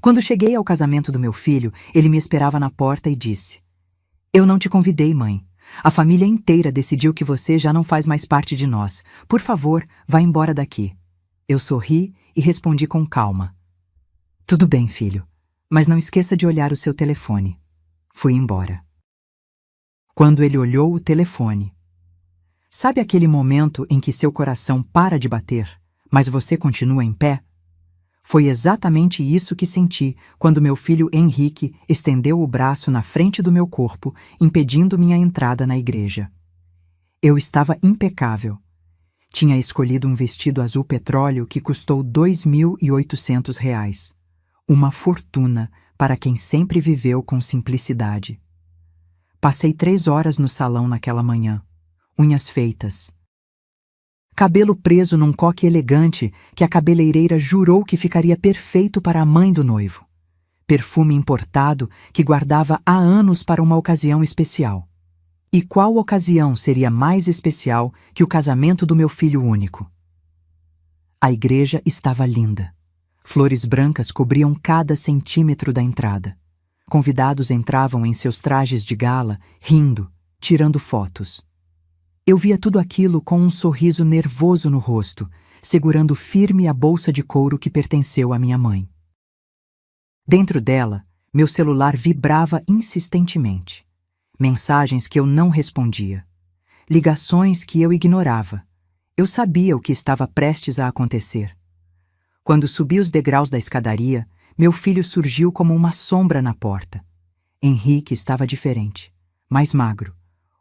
Quando cheguei ao casamento do meu filho, ele me esperava na porta e disse: "Eu não te convidei, mãe. A família inteira decidiu que você já não faz mais parte de nós. Por favor, vá embora daqui." Eu sorri e respondi com calma: "Tudo bem, filho, mas não esqueça de olhar o seu telefone." Fui embora. Quando ele olhou o telefone, sabe aquele momento em que seu coração para de bater, mas você continua em pé? Foi exatamente isso que senti quando meu filho Henrique estendeu o braço na frente do meu corpo, impedindo minha entrada na igreja. Eu estava impecável. Tinha escolhido um vestido azul petróleo que custou R$ 2.800. Uma fortuna para quem sempre viveu com simplicidade. Passei 3 horas no salão naquela manhã, unhas feitas, cabelo preso num coque elegante que a cabeleireira jurou que ficaria perfeito para a mãe do noivo. Perfume importado que guardava há anos para uma ocasião especial. E qual ocasião seria mais especial que o casamento do meu filho único? A igreja estava linda. Flores brancas cobriam cada centímetro da entrada. Convidados entravam em seus trajes de gala, rindo, tirando fotos. Eu via tudo aquilo com um sorriso nervoso no rosto, segurando firme a bolsa de couro que pertenceu à minha mãe. Dentro dela, meu celular vibrava insistentemente. Mensagens que eu não respondia. Ligações que eu ignorava. Eu sabia o que estava prestes a acontecer. Quando subi os degraus da escadaria, meu filho surgiu como uma sombra na porta. Henrique estava diferente, mais magro.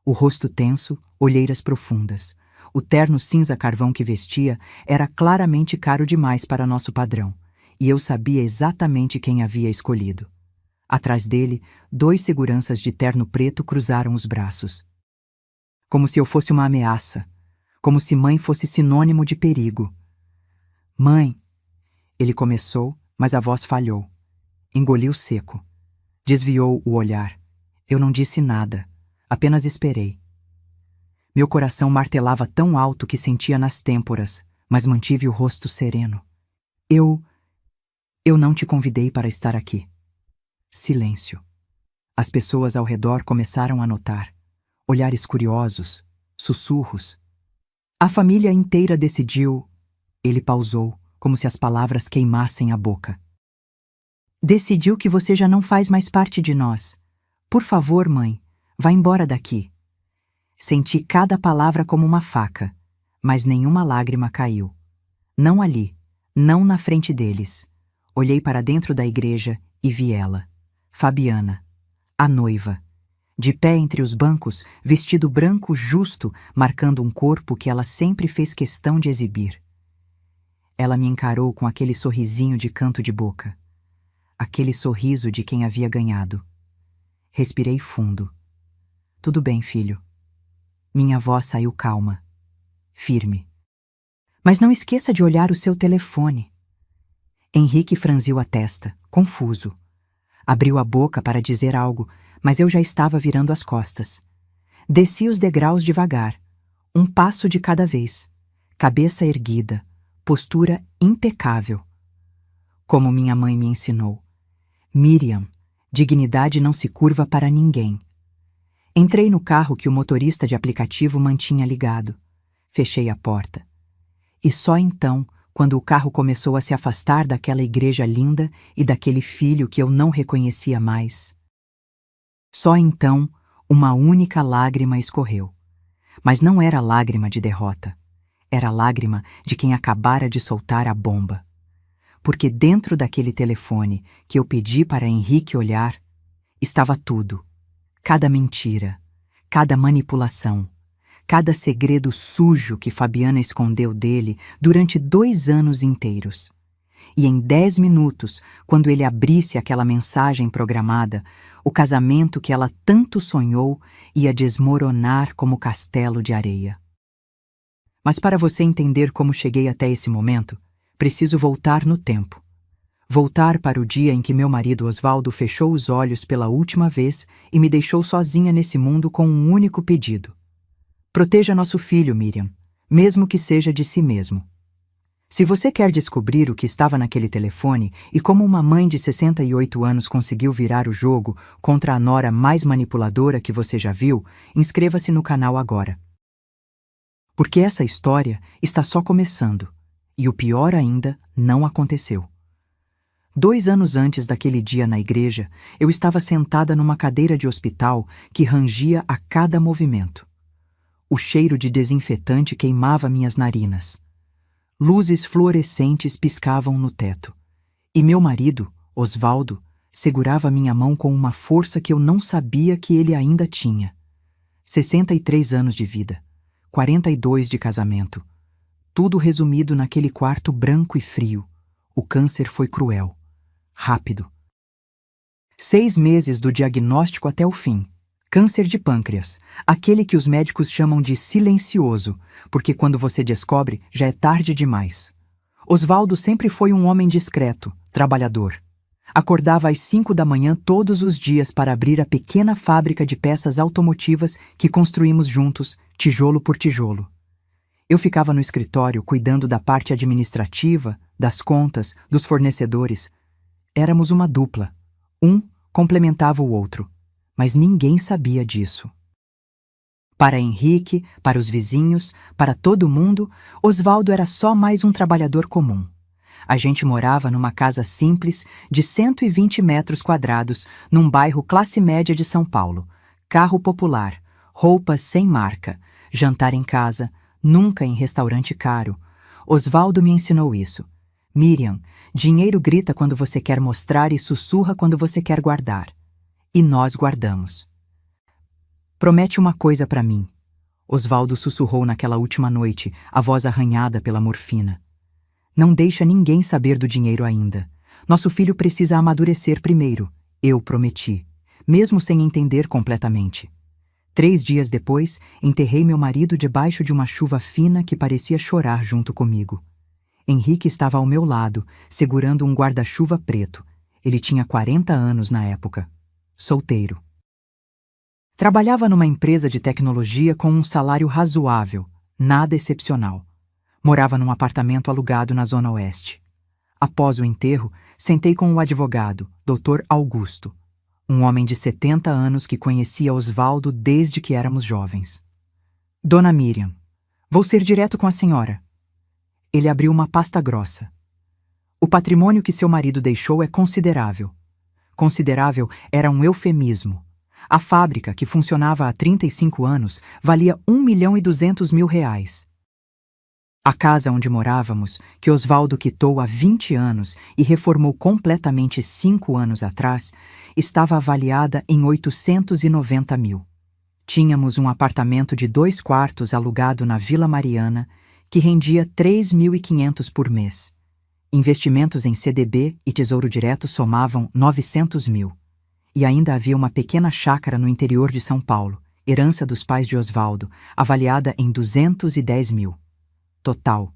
O rosto tenso, olheiras profundas. O terno cinza carvão que vestia era claramente caro demais para nosso padrão, e eu sabia exatamente quem havia escolhido. Atrás dele, 2 seguranças de terno preto cruzaram os braços. Como se eu fosse uma ameaça, como se mãe fosse sinônimo de perigo. "Mãe", ele começou, mas a voz falhou. Engoliu seco. Desviou o olhar. Eu não disse nada. Apenas esperei. Meu coração martelava tão alto que sentia nas têmporas, mas mantive o rosto sereno. Eu não te convidei para estar aqui." Silêncio. As pessoas ao redor começaram a notar. Olhares curiosos, sussurros. A família inteira decidiu... Ele pausou, como se as palavras queimassem a boca. "Decidiu que você já não faz mais parte de nós. Por favor, mãe, vá embora daqui." Senti cada palavra como uma faca, mas nenhuma lágrima caiu. Não ali, não na frente deles. Olhei para dentro da igreja e vi ela, Fabiana, a noiva, de pé entre os bancos, vestido branco justo, marcando um corpo que ela sempre fez questão de exibir. Ela me encarou com aquele sorrisinho de canto de boca, aquele sorriso de quem havia ganhado. Respirei fundo. "Tudo bem, filho." Minha voz saiu calma, firme. "Mas não esqueça de olhar o seu telefone." Henrique franziu a testa, confuso. Abriu a boca para dizer algo, mas eu já estava virando as costas. Desci os degraus devagar, um passo de cada vez, cabeça erguida, postura impecável. Como minha mãe me ensinou. Miriam, dignidade não se curva para ninguém. Entrei no carro que o motorista de aplicativo mantinha ligado. Fechei a porta. E só então, quando o carro começou a se afastar daquela igreja linda e daquele filho que eu não reconhecia mais, só então, uma única lágrima escorreu. Mas não era lágrima de derrota. Era lágrima de quem acabara de soltar a bomba. Porque dentro daquele telefone que eu pedi para Henrique olhar, estava tudo. Cada mentira, cada manipulação, cada segredo sujo que Fabiana escondeu dele durante 2 anos inteiros. E em 10 minutos, quando ele abrisse aquela mensagem programada, o casamento que ela tanto sonhou ia desmoronar como castelo de areia. Mas para você entender como cheguei até esse momento, preciso voltar no tempo. Voltar para o dia em que meu marido Osvaldo fechou os olhos pela última vez e me deixou sozinha nesse mundo com um único pedido. Proteja nosso filho, Miriam, mesmo que seja de si mesmo. Se você quer descobrir o que estava naquele telefone e como uma mãe de 68 anos conseguiu virar o jogo contra a nora mais manipuladora que você já viu, inscreva-se no canal agora. Porque essa história está só começando, e o pior ainda não aconteceu. 2 anos antes daquele dia na igreja, eu estava sentada numa cadeira de hospital que rangia a cada movimento. O cheiro de desinfetante queimava minhas narinas. Luzes fluorescentes piscavam no teto. E meu marido, Osvaldo, segurava minha mão com uma força que eu não sabia que ele ainda tinha. 63 anos de vida, 42 de casamento. Tudo resumido naquele quarto branco e frio. O câncer foi cruel. Rápido. 6 meses do diagnóstico até o fim. Câncer de pâncreas, aquele que os médicos chamam de silencioso, porque quando você descobre, já é tarde demais. Osvaldo sempre foi um homem discreto, trabalhador. Acordava às 5 da manhã todos os dias para abrir a pequena fábrica de peças automotivas que construímos juntos, tijolo por tijolo. Eu ficava no escritório cuidando da parte administrativa, das contas, dos fornecedores. Éramos uma dupla. Um complementava o outro. Mas ninguém sabia disso. Para Henrique, para os vizinhos, para todo mundo, Osvaldo era só mais um trabalhador comum. A gente morava numa casa simples de 120 metros quadrados, num bairro classe média de São Paulo. Carro popular, roupas sem marca, jantar em casa, nunca em restaurante caro. Osvaldo me ensinou isso. Miriam, dinheiro grita quando você quer mostrar e sussurra quando você quer guardar. E nós guardamos. Promete uma coisa para mim. Osvaldo sussurrou naquela última noite, a voz arranhada pela morfina. Não deixa ninguém saber do dinheiro ainda. Nosso filho precisa amadurecer primeiro. Eu prometi, mesmo sem entender completamente. 3 dias depois, enterrei meu marido debaixo de uma chuva fina que parecia chorar junto comigo. Henrique estava ao meu lado, segurando um guarda-chuva preto. Ele tinha 40 anos na época. Solteiro. Trabalhava numa empresa de tecnologia com um salário razoável, nada excepcional. Morava num apartamento alugado na Zona Oeste. Após o enterro, sentei com o advogado, Dr. Augusto, um homem de 70 anos que conhecia Osvaldo desde que éramos jovens. Dona Miriam, vou ser direto com a senhora. Ele abriu uma pasta grossa. O patrimônio que seu marido deixou é considerável. Considerável era um eufemismo. A fábrica, que funcionava há 35 anos, valia R$ 1.200.000. A casa onde morávamos, que Osvaldo quitou há 20 anos e reformou completamente 5 anos atrás, estava avaliada em 890 mil. Tínhamos um apartamento de 2 quartos alugado na Vila Mariana, que rendia 3.500 por mês. Investimentos em CDB e Tesouro Direto somavam 900 mil. E ainda havia uma pequena chácara no interior de São Paulo, herança dos pais de Osvaldo, avaliada em 210 mil. Total,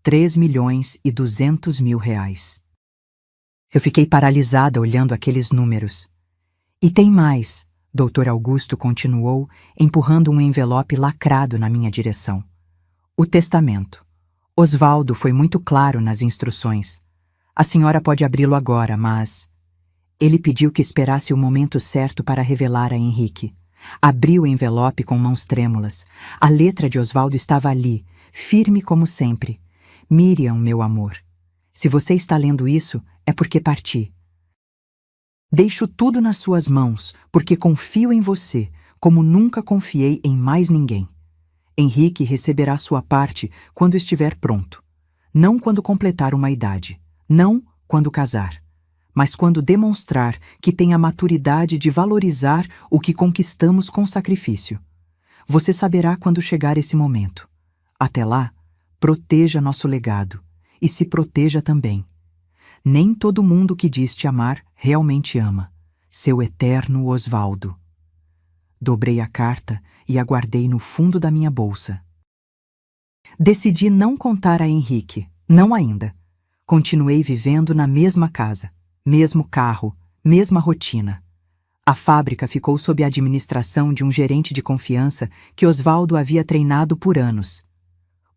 R$ 3.200.000. Eu fiquei paralisada olhando aqueles números. E tem mais, Dr. Augusto continuou, empurrando um envelope lacrado na minha direção. O testamento. Osvaldo foi muito claro nas instruções. A senhora pode abri-lo agora, mas... Ele pediu que esperasse o momento certo para revelar a Henrique. Abriu o envelope com mãos trêmulas. A letra de Osvaldo estava ali, firme como sempre. Miriam, meu amor, se você está lendo isso, é porque parti. Deixo tudo nas suas mãos, porque confio em você, como nunca confiei em mais ninguém. Henrique receberá sua parte quando estiver pronto. Não quando completar uma idade. Não quando casar. Mas quando demonstrar que tem a maturidade de valorizar o que conquistamos com sacrifício. Você saberá quando chegar esse momento. Até lá, proteja nosso legado e se proteja também. Nem todo mundo que diz te amar realmente ama. Seu eterno Osvaldo. Dobrei a carta e a guardei no fundo da minha bolsa. Decidi não contar a Henrique, não ainda. Continuei vivendo na mesma casa, mesmo carro, mesma rotina. A fábrica ficou sob a administração de um gerente de confiança que Osvaldo havia treinado por anos.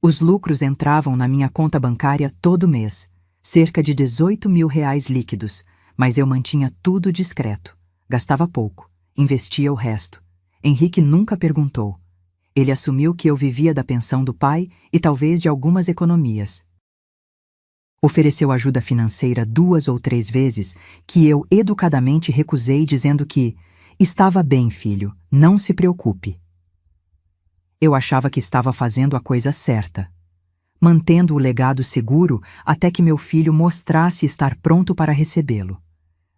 Os lucros entravam na minha conta bancária todo mês, cerca de 18 mil reais líquidos, mas eu mantinha tudo discreto. Gastava pouco, investia o resto. Henrique nunca perguntou. Ele assumiu que eu vivia da pensão do pai e talvez de algumas economias. Ofereceu ajuda financeira 2 ou 3 vezes, que eu educadamente recusei, dizendo que estava bem, filho, não se preocupe. Eu achava que estava fazendo a coisa certa, mantendo o legado seguro até que meu filho mostrasse estar pronto para recebê-lo.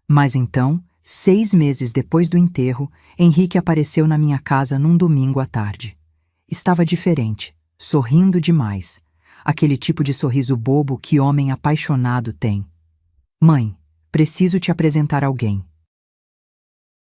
Mas então, 6 meses depois do enterro, Henrique apareceu na minha casa num domingo à tarde. Estava diferente, sorrindo demais. Aquele tipo de sorriso bobo que homem apaixonado tem. Mãe, preciso te apresentar alguém.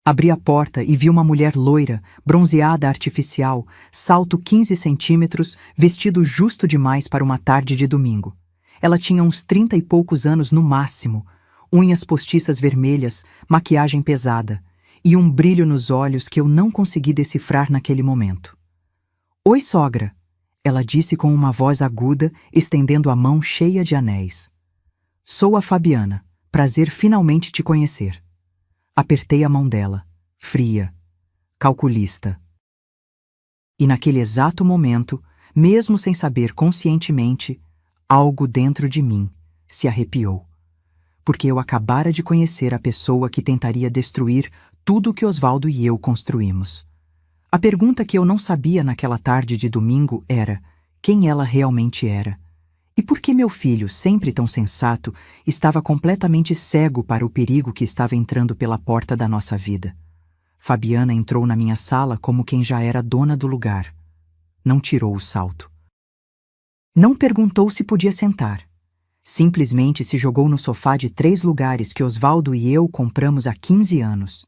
Abri a porta e vi uma mulher loira, bronzeada artificial, salto 15 centímetros, vestido justo demais para uma tarde de domingo. Ela tinha uns 30 e poucos anos no máximo, unhas postiças vermelhas, maquiagem pesada e um brilho nos olhos que eu não consegui decifrar naquele momento. Oi, sogra, ela disse com uma voz aguda, estendendo a mão cheia de anéis. Sou a Fabiana, prazer finalmente te conhecer. Apertei a mão dela, fria, calculista. E naquele exato momento, mesmo sem saber conscientemente, algo dentro de mim se arrepiou. Porque eu acabara de conhecer a pessoa que tentaria destruir tudo o que Osvaldo e eu construímos. A pergunta que eu não sabia naquela tarde de domingo era quem ela realmente era. E por que meu filho, sempre tão sensato, estava completamente cego para o perigo que estava entrando pela porta da nossa vida? Fabiana entrou na minha sala como quem já era dona do lugar. Não tirou o salto. Não perguntou se podia sentar. Simplesmente se jogou no sofá de 3 lugares que Osvaldo e eu compramos há 15 anos.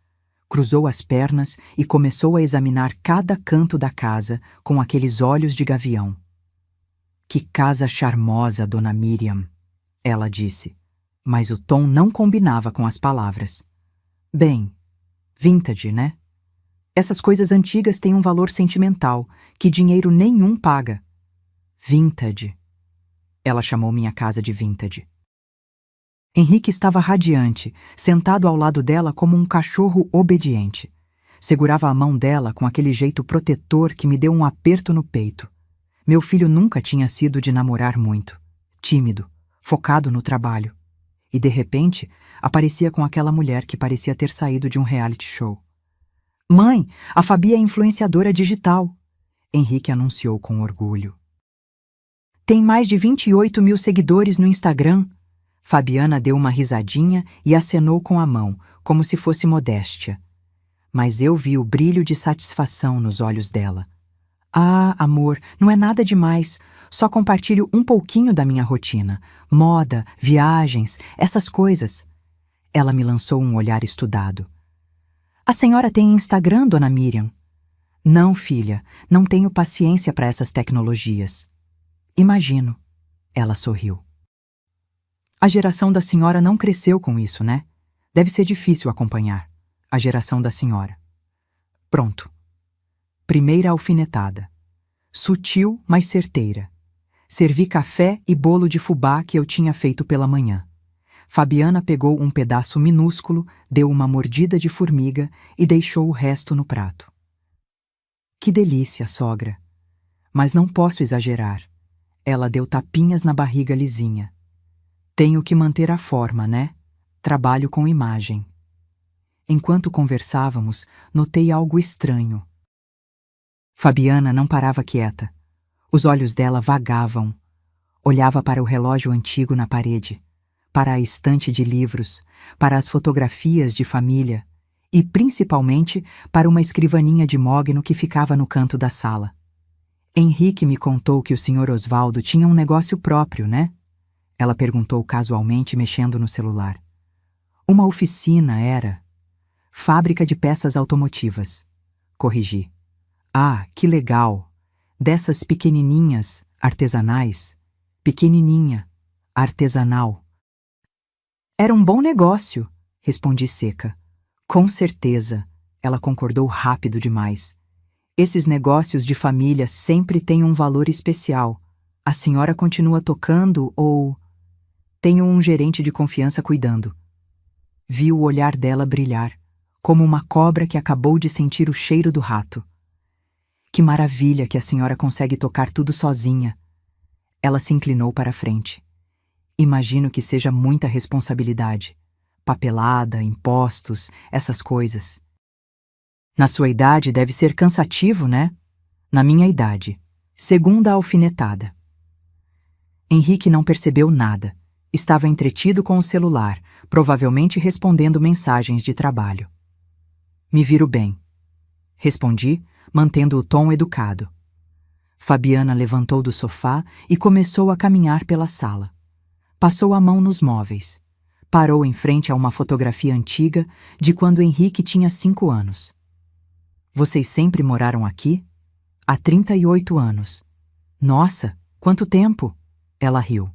Cruzou as pernas e começou a examinar cada canto da casa com aqueles olhos de gavião. Que casa charmosa, dona Miriam, ela disse, mas o tom não combinava com as palavras. Bem, vintage, né? Essas coisas antigas têm um valor sentimental que dinheiro nenhum paga. Vintage. Ela chamou minha casa de vintage. Henrique estava radiante, sentado ao lado dela como um cachorro obediente. Segurava a mão dela com aquele jeito protetor que me deu um aperto no peito. Meu filho nunca tinha sido de namorar muito. Tímido, focado no trabalho. E, de repente, aparecia com aquela mulher que parecia ter saído de um reality show. Mãe, a Fabi é influenciadora digital, Henrique anunciou com orgulho. Tem mais de 28 mil seguidores no Instagram. Fabiana deu uma risadinha e acenou com a mão, como se fosse modéstia. Mas eu vi o brilho de satisfação nos olhos dela. Ah, amor, não é nada demais. Só compartilho um pouquinho da minha rotina. Moda, viagens, essas coisas. Ela me lançou um olhar estudado. A senhora tem Instagram, dona Miriam? Não, filha, não tenho paciência para essas tecnologias. Imagino. Ela sorriu. A geração da senhora não cresceu com isso, né? Deve ser difícil acompanhar. A geração da senhora. Pronto. Primeira alfinetada. Sutil, mas certeira. Servi café e bolo de fubá que eu tinha feito pela manhã. Fabiana pegou um pedaço minúsculo, deu uma mordida de formiga e deixou o resto no prato. Que delícia, sogra. Mas não posso exagerar. Ela deu tapinhas na barriga lisinha. Tenho que manter a forma, né? Trabalho com imagem. Enquanto conversávamos, notei algo estranho. Fabiana não parava quieta. Os olhos dela vagavam. Olhava para o relógio antigo na parede, para a estante de livros, para as fotografias de família e, principalmente, para uma escrivaninha de mogno que ficava no canto da sala. Henrique me contou que o Sr. Osvaldo tinha um negócio próprio, né? Ela perguntou casualmente, mexendo no celular. Uma oficina era. Fábrica de peças automotivas. Corrigi. Ah, que legal! Dessas pequenininhas, artesanais. Pequenininha, artesanal. Era um bom negócio, respondi seca. Com certeza, ela concordou rápido demais. Esses negócios de família sempre têm um valor especial. A senhora continua tocando ou... Tenho um gerente de confiança cuidando. Vi o olhar dela brilhar, como uma cobra que acabou de sentir o cheiro do rato. Que maravilha que a senhora consegue tocar tudo sozinha. Ela se inclinou para a frente. Imagino que seja muita responsabilidade. Papelada, impostos, essas coisas. Na sua idade deve ser cansativo, né? Na minha idade. Segunda alfinetada. Henrique não percebeu nada. Estava entretido com o celular, provavelmente respondendo mensagens de trabalho. Me viro bem. Respondi, mantendo o tom educado. Fabiana levantou do sofá e começou a caminhar pela sala. Passou a mão nos móveis. Parou em frente a uma fotografia antiga de quando Henrique tinha 5 anos. Vocês sempre moraram aqui? Há 38 anos. Nossa, quanto tempo! Ela riu.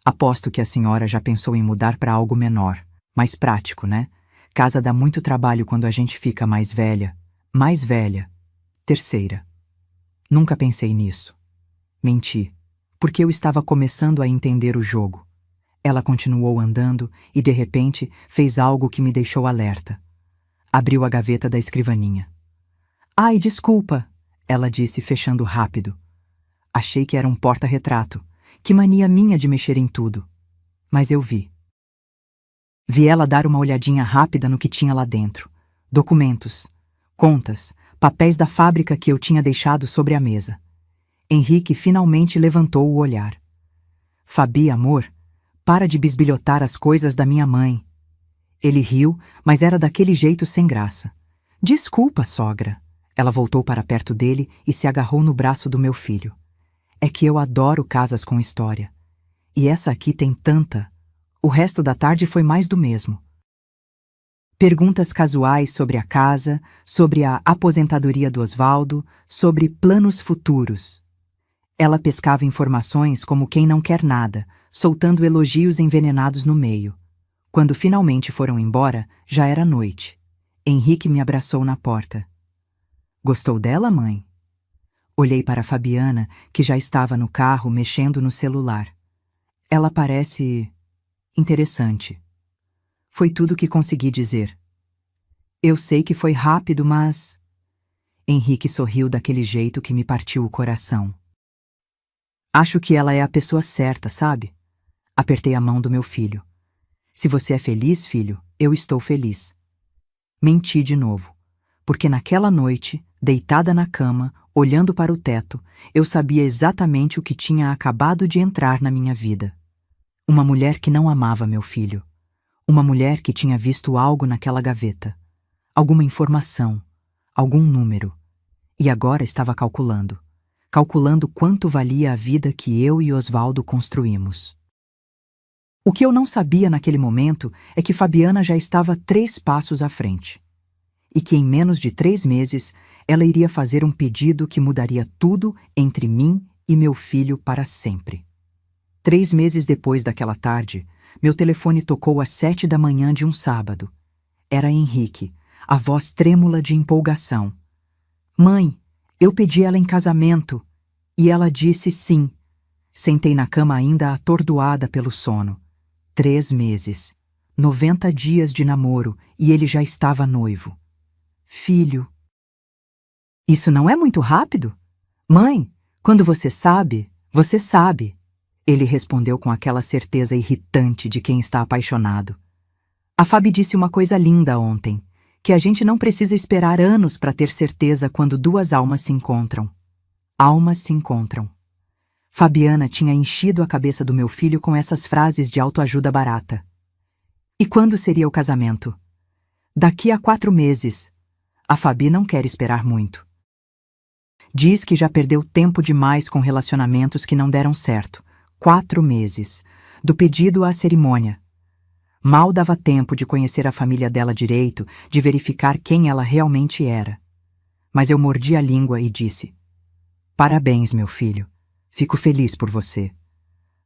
Aposto que a senhora já pensou em mudar para algo menor, mais prático, né? Casa dá muito trabalho quando a gente fica mais velha. Mais velha. Terceira. Nunca pensei nisso. Menti, porque eu estava começando a entender o jogo. Ela continuou andando e, de repente, fez algo que me deixou alerta. Abriu a gaveta da escrivaninha. Ai, desculpa, ela disse, fechando rápido. Achei que era um porta-retrato. Que mania minha de mexer em tudo. Mas eu vi. Vi ela dar uma olhadinha rápida no que tinha lá dentro. Documentos, contas, papéis da fábrica que eu tinha deixado sobre a mesa. Henrique finalmente levantou o olhar. Fabi, amor, para de bisbilhotar as coisas da minha mãe. Ele riu, mas era daquele jeito sem graça. Desculpa, sogra. Ela voltou para perto dele e se agarrou no braço do meu filho. É que eu adoro casas com história. E essa aqui tem tanta. O resto da tarde foi mais do mesmo. Perguntas casuais sobre a casa, sobre a aposentadoria do Osvaldo, sobre planos futuros. Ela pescava informações como quem não quer nada, soltando elogios envenenados no meio. Quando finalmente foram embora, já era noite. Henrique me abraçou na porta. Gostou dela, mãe? Olhei para Fabiana, que já estava no carro mexendo no celular. Ela parece... interessante. Foi tudo que consegui dizer. Eu sei que foi rápido, mas... Henrique sorriu daquele jeito que me partiu o coração. Acho que ela é a pessoa certa, sabe? Apertei a mão do meu filho. Se você é feliz, filho, eu estou feliz. Menti de novo, porque naquela noite, deitada na cama, olhando para o teto, eu sabia exatamente o que tinha acabado de entrar na minha vida. Uma mulher que não amava meu filho. Uma mulher que tinha visto algo naquela gaveta. Alguma informação. Algum número. E agora estava calculando. Calculando quanto valia a vida que eu e Osvaldo construímos. O que eu não sabia naquele momento é que Fabiana já estava 3 passos à frente. E que em menos de 3 meses ela iria fazer um pedido que mudaria tudo entre mim e meu filho para sempre. 3 meses depois daquela tarde, meu telefone tocou às 7 da manhã de um sábado. Era Henrique, a voz trêmula de empolgação. Mãe, eu pedi ela em casamento. E ela disse sim. Sentei na cama ainda atordoada pelo sono. 3 meses. 90 dias de namoro e ele já estava noivo. Filho. Isso não é muito rápido? Mãe, quando você sabe, você sabe. Ele respondeu com aquela certeza irritante de quem está apaixonado. A Fabi disse uma coisa linda ontem, que a gente não precisa esperar anos para ter certeza quando 2 almas se encontram. Almas se encontram. Fabiana tinha enchido a cabeça do meu filho com essas frases de autoajuda barata. E quando seria o casamento? Daqui a 4 meses. A Fabi não quer esperar muito. Diz que já perdeu tempo demais com relacionamentos que não deram certo. 4 meses. Do pedido à cerimônia. Mal dava tempo de conhecer a família dela direito, de verificar quem ela realmente era. Mas eu mordi a língua e disse: Parabéns, meu filho. Fico feliz por você.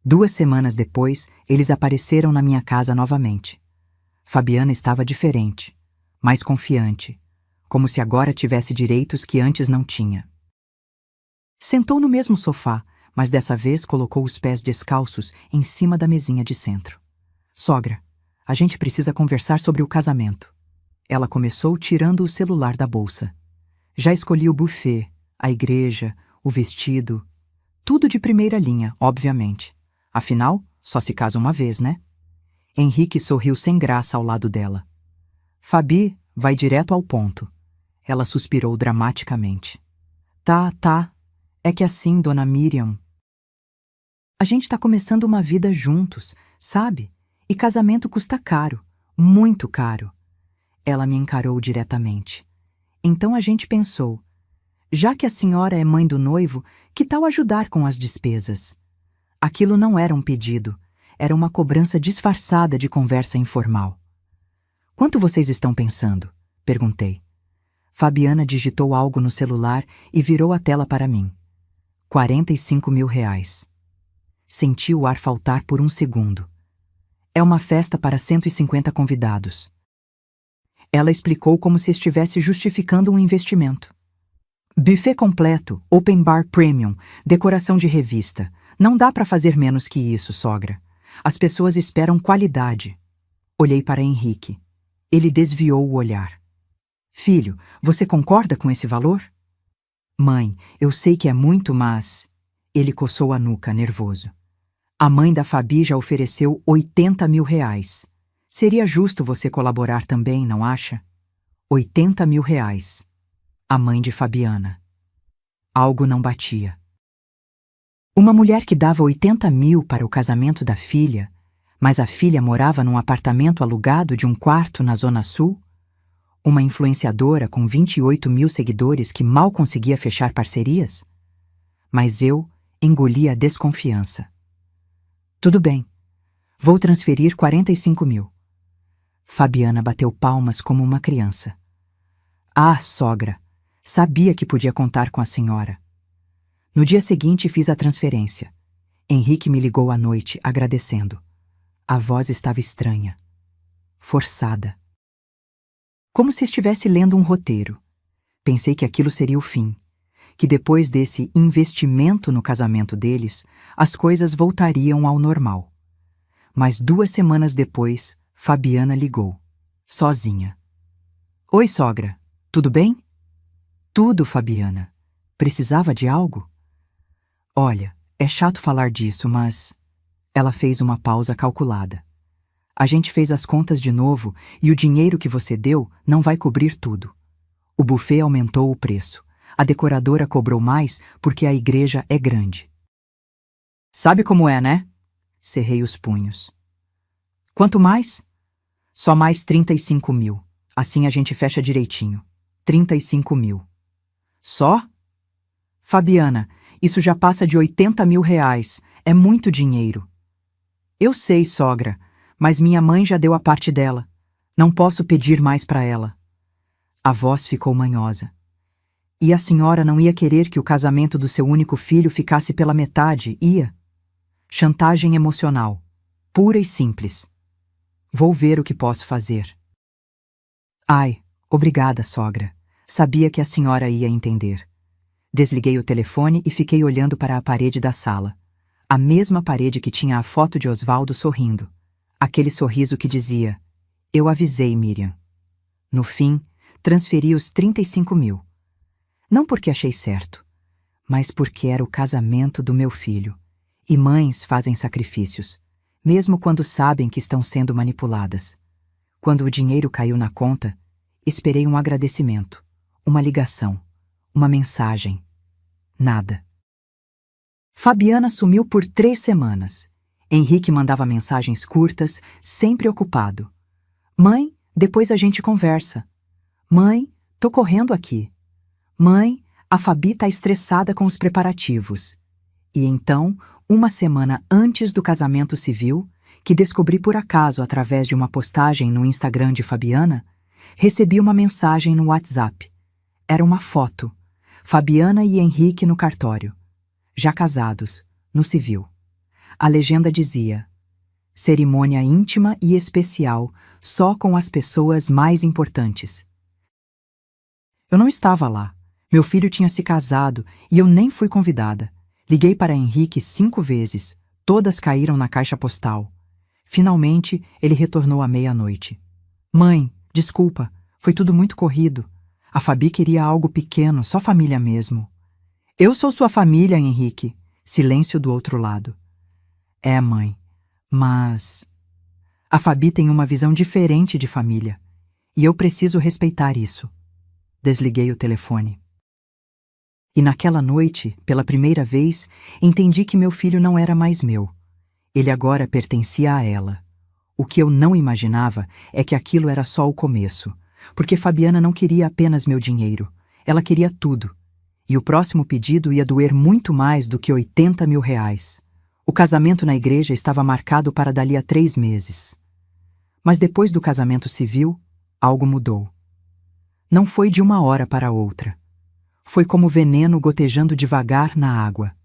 2 semanas depois, eles apareceram na minha casa novamente. Fabiana estava diferente, mais confiante, como se agora tivesse direitos que antes não tinha. Sentou no mesmo sofá, mas dessa vez colocou os pés descalços em cima da mesinha de centro. Sogra, a gente precisa conversar sobre o casamento. Ela começou tirando o celular da bolsa. Já escolhi o buffet, a igreja, o vestido. Tudo de primeira linha, obviamente. Afinal, só se casa uma vez, né? Henrique sorriu sem graça ao lado dela. Fabi vai direto ao ponto. Ela suspirou dramaticamente. Tá. É que assim, dona Miriam... A gente tá começando uma vida juntos, sabe? E casamento custa caro, muito caro. Ela me encarou diretamente. Então a gente pensou, já que a senhora é mãe do noivo, que tal ajudar com as despesas? Aquilo não era um pedido, era uma cobrança disfarçada de conversa informal. Quanto vocês estão pensando? Perguntei. Fabiana digitou algo no celular e virou a tela para mim. 45 mil reais. Senti o ar faltar por um segundo. É uma festa para 150 convidados. Ela explicou como se estivesse justificando um investimento. Buffet completo, open bar premium, decoração de revista. Não dá para fazer menos que isso, sogra. As pessoas esperam qualidade. Olhei para Henrique. Ele desviou o olhar. Filho, você concorda com esse valor? Mãe, eu sei que é muito, mas... Ele coçou a nuca, nervoso. A mãe da Fabi já ofereceu 80 mil reais. Seria justo você colaborar também, não acha? 80 mil reais. A mãe de Fabiana. Algo não batia. Uma mulher que dava 80 mil para o casamento da filha, mas a filha morava num apartamento alugado de um quarto na Zona Sul? Uma influenciadora com 28 mil seguidores que mal conseguia fechar parcerias? Mas eu engoli a desconfiança. Tudo bem. Vou transferir 45 mil. Fabiana bateu palmas como uma criança. Ah, sogra! Sabia que podia contar com a senhora. No dia seguinte fiz a transferência. Henrique me ligou à noite, agradecendo. A voz estava estranha. Forçada. Como se estivesse lendo um roteiro. Pensei que aquilo seria o fim. Que depois desse investimento no casamento deles, as coisas voltariam ao normal. Mas 2 semanas depois, Fabiana ligou. Sozinha. Oi, sogra. Tudo bem? Tudo, Fabiana. Precisava de algo? Olha, é chato falar disso, mas... Ela fez uma pausa calculada. A gente fez as contas de novo e o dinheiro que você deu não vai cobrir tudo. O buffet aumentou o preço. A decoradora cobrou mais porque a igreja é grande. Sabe como é, né? Cerrei os punhos. Quanto mais? Só mais 35 mil. Assim a gente fecha direitinho. 35 mil. Só? Fabiana, isso já passa de 80 mil reais. É muito dinheiro. Eu sei, sogra, mas minha mãe já deu a parte dela. Não posso pedir mais para ela. A voz ficou manhosa. E a senhora não ia querer que o casamento do seu único filho ficasse pela metade, ia? Chantagem emocional. Pura e simples. Vou ver o que posso fazer. Ai, obrigada, sogra. Sabia que a senhora ia entender. Desliguei o telefone e fiquei olhando para a parede da sala. A mesma parede que tinha a foto de Osvaldo sorrindo. Aquele sorriso que dizia, eu avisei, Miriam. No fim, transferi os 35 mil. Não porque achei certo, mas porque era o casamento do meu filho. E mães fazem sacrifícios, mesmo quando sabem que estão sendo manipuladas. Quando o dinheiro caiu na conta, esperei um agradecimento, uma ligação, uma mensagem. Nada. Fabiana sumiu por 3 semanas. Henrique mandava mensagens curtas, sempre ocupado. Mãe, depois a gente conversa. Mãe, tô correndo aqui. Mãe, a Fabi tá estressada com os preparativos. E então, 1 semana antes do casamento civil, que descobri por acaso através de uma postagem no Instagram de Fabiana, recebi uma mensagem no WhatsApp. Era uma foto. Fabiana e Henrique no cartório. Já casados, no civil. A legenda dizia: cerimônia íntima e especial, só com as pessoas mais importantes. Eu não estava lá. Meu filho tinha se casado e eu nem fui convidada. Liguei para Henrique 5 vezes, todas caíram na caixa postal. Finalmente, ele retornou à meia-noite. Mãe, desculpa, foi tudo muito corrido. A Fabi queria algo pequeno, só família mesmo. Eu sou sua família, Henrique. Silêncio do outro lado. É, mãe, mas... A Fabi tem uma visão diferente de família. E eu preciso respeitar isso. Desliguei o telefone. E naquela noite, pela primeira vez, entendi que meu filho não era mais meu. Ele agora pertencia a ela. O que eu não imaginava é que aquilo era só o começo, porque Fabiana não queria apenas meu dinheiro, ela queria tudo. E o próximo pedido ia doer muito mais do que 80 mil reais. O casamento na igreja estava marcado para dali a 3 meses. Mas depois do casamento civil, algo mudou. Não foi de uma hora para outra. Foi como veneno gotejando devagar na água.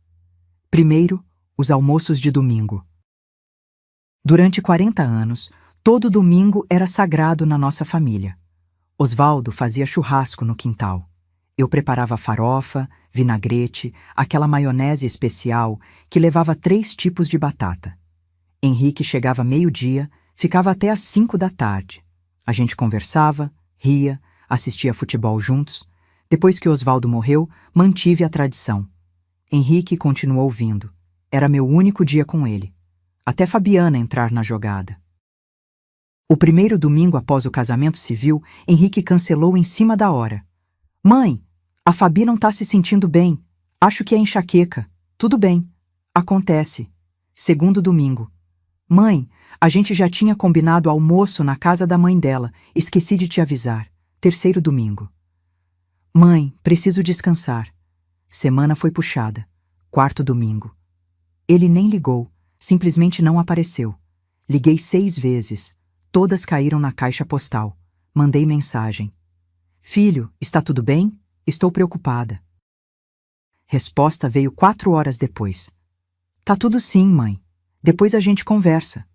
Primeiro, os almoços de domingo. Durante 40 anos, todo domingo era sagrado na nossa família. Osvaldo fazia churrasco no quintal. Eu preparava farofa, vinagrete, aquela maionese especial que levava 3 tipos de batata. Henrique chegava meio-dia, ficava até às 5 da tarde. A gente conversava, ria, assistia futebol juntos. Depois que Osvaldo morreu, mantive a tradição. Henrique continuou vindo. Era meu único dia com ele. Até Fabiana entrar na jogada. O primeiro domingo após o casamento civil, Henrique cancelou em cima da hora. Mãe, a Fabi não tá se sentindo bem. Acho que é enxaqueca. Tudo bem. Acontece. Segundo domingo. Mãe, a gente já tinha combinado almoço na casa da mãe dela. Esqueci de te avisar. Terceiro domingo. Mãe, preciso descansar. Semana foi puxada. Quarto domingo. Ele nem ligou, simplesmente não apareceu. Liguei 6 vezes. Todas caíram na caixa postal. Mandei mensagem. Filho, está tudo bem? Estou preocupada. Resposta veio 4 horas depois. Tá tudo sim, mãe. Depois a gente conversa.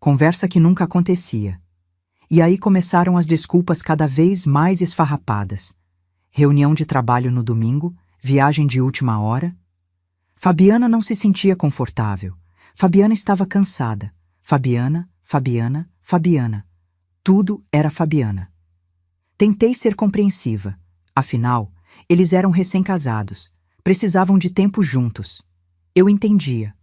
Conversa que nunca acontecia. E aí começaram as desculpas cada vez mais esfarrapadas. Reunião de trabalho no domingo, viagem de última hora. Fabiana não se sentia confortável. Fabiana estava cansada. Fabiana. Tudo era Fabiana. Tentei ser compreensiva. Afinal, eles eram recém-casados. Precisavam de tempo juntos. Eu entendia.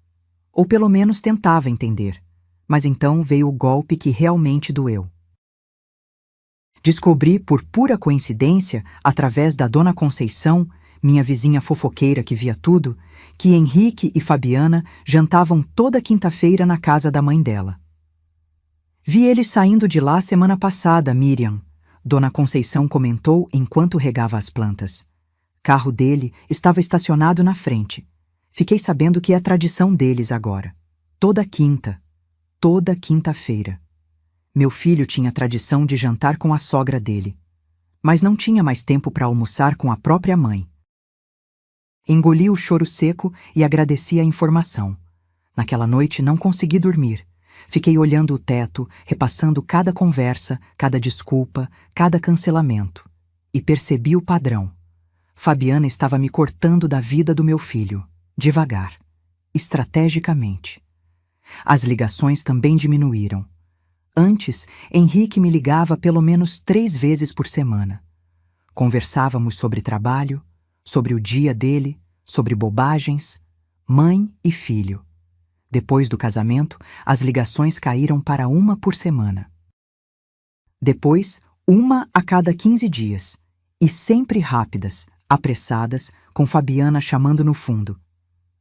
Ou pelo menos tentava entender. Mas então veio o golpe que realmente doeu. Descobri, por pura coincidência, através da Dona Conceição, minha vizinha fofoqueira que via tudo, que Henrique e Fabiana jantavam toda quinta-feira na casa da mãe dela. Vi eles saindo de lá semana passada, Miriam. Dona Conceição comentou enquanto regava as plantas. Carro dele estava estacionado na frente. Fiquei sabendo que é tradição deles agora. Toda quinta-feira. Meu filho tinha tradição de jantar com a sogra dele, mas não tinha mais tempo para almoçar com a própria mãe. Engoli o choro seco e agradeci a informação. Naquela noite não consegui dormir. Fiquei olhando o teto, repassando cada conversa, cada desculpa, cada cancelamento. E percebi o padrão. Fabiana estava me cortando da vida do meu filho, devagar, estrategicamente. As ligações também diminuíram. Antes, Henrique me ligava pelo menos 3 vezes por semana. Conversávamos sobre trabalho, sobre o dia dele, sobre bobagens, mãe e filho. Depois do casamento, as ligações caíram para 1 por semana. Depois, 1 a cada 15 dias. E sempre rápidas, apressadas, com Fabiana chamando no fundo.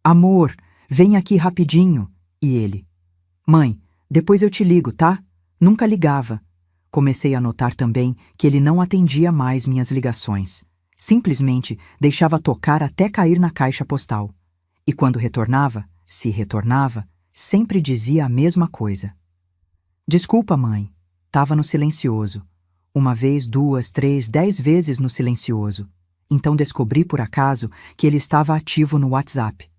Amor, vem aqui rapidinho. E ele. Mãe, depois eu te ligo, tá? Nunca ligava. Comecei a notar também que ele não atendia mais minhas ligações. Simplesmente deixava tocar até cair na caixa postal. E quando retornava, se retornava, sempre dizia a mesma coisa. Desculpa, mãe. Tava no silencioso. 1 vez, 2, 3, 10 vezes no silencioso. Então descobri por acaso que ele estava ativo no WhatsApp.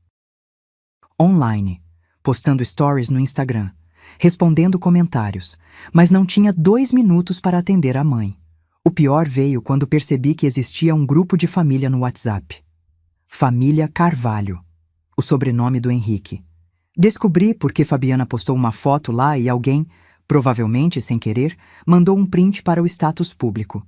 Online, postando stories no Instagram, respondendo comentários, mas não tinha 2 minutos para atender a mãe. O pior veio quando percebi que existia um grupo de família no WhatsApp. Família Carvalho. o sobrenome do Henrique. Descobri porque Fabiana postou uma foto lá e alguém, provavelmente sem querer, mandou um print para o status público.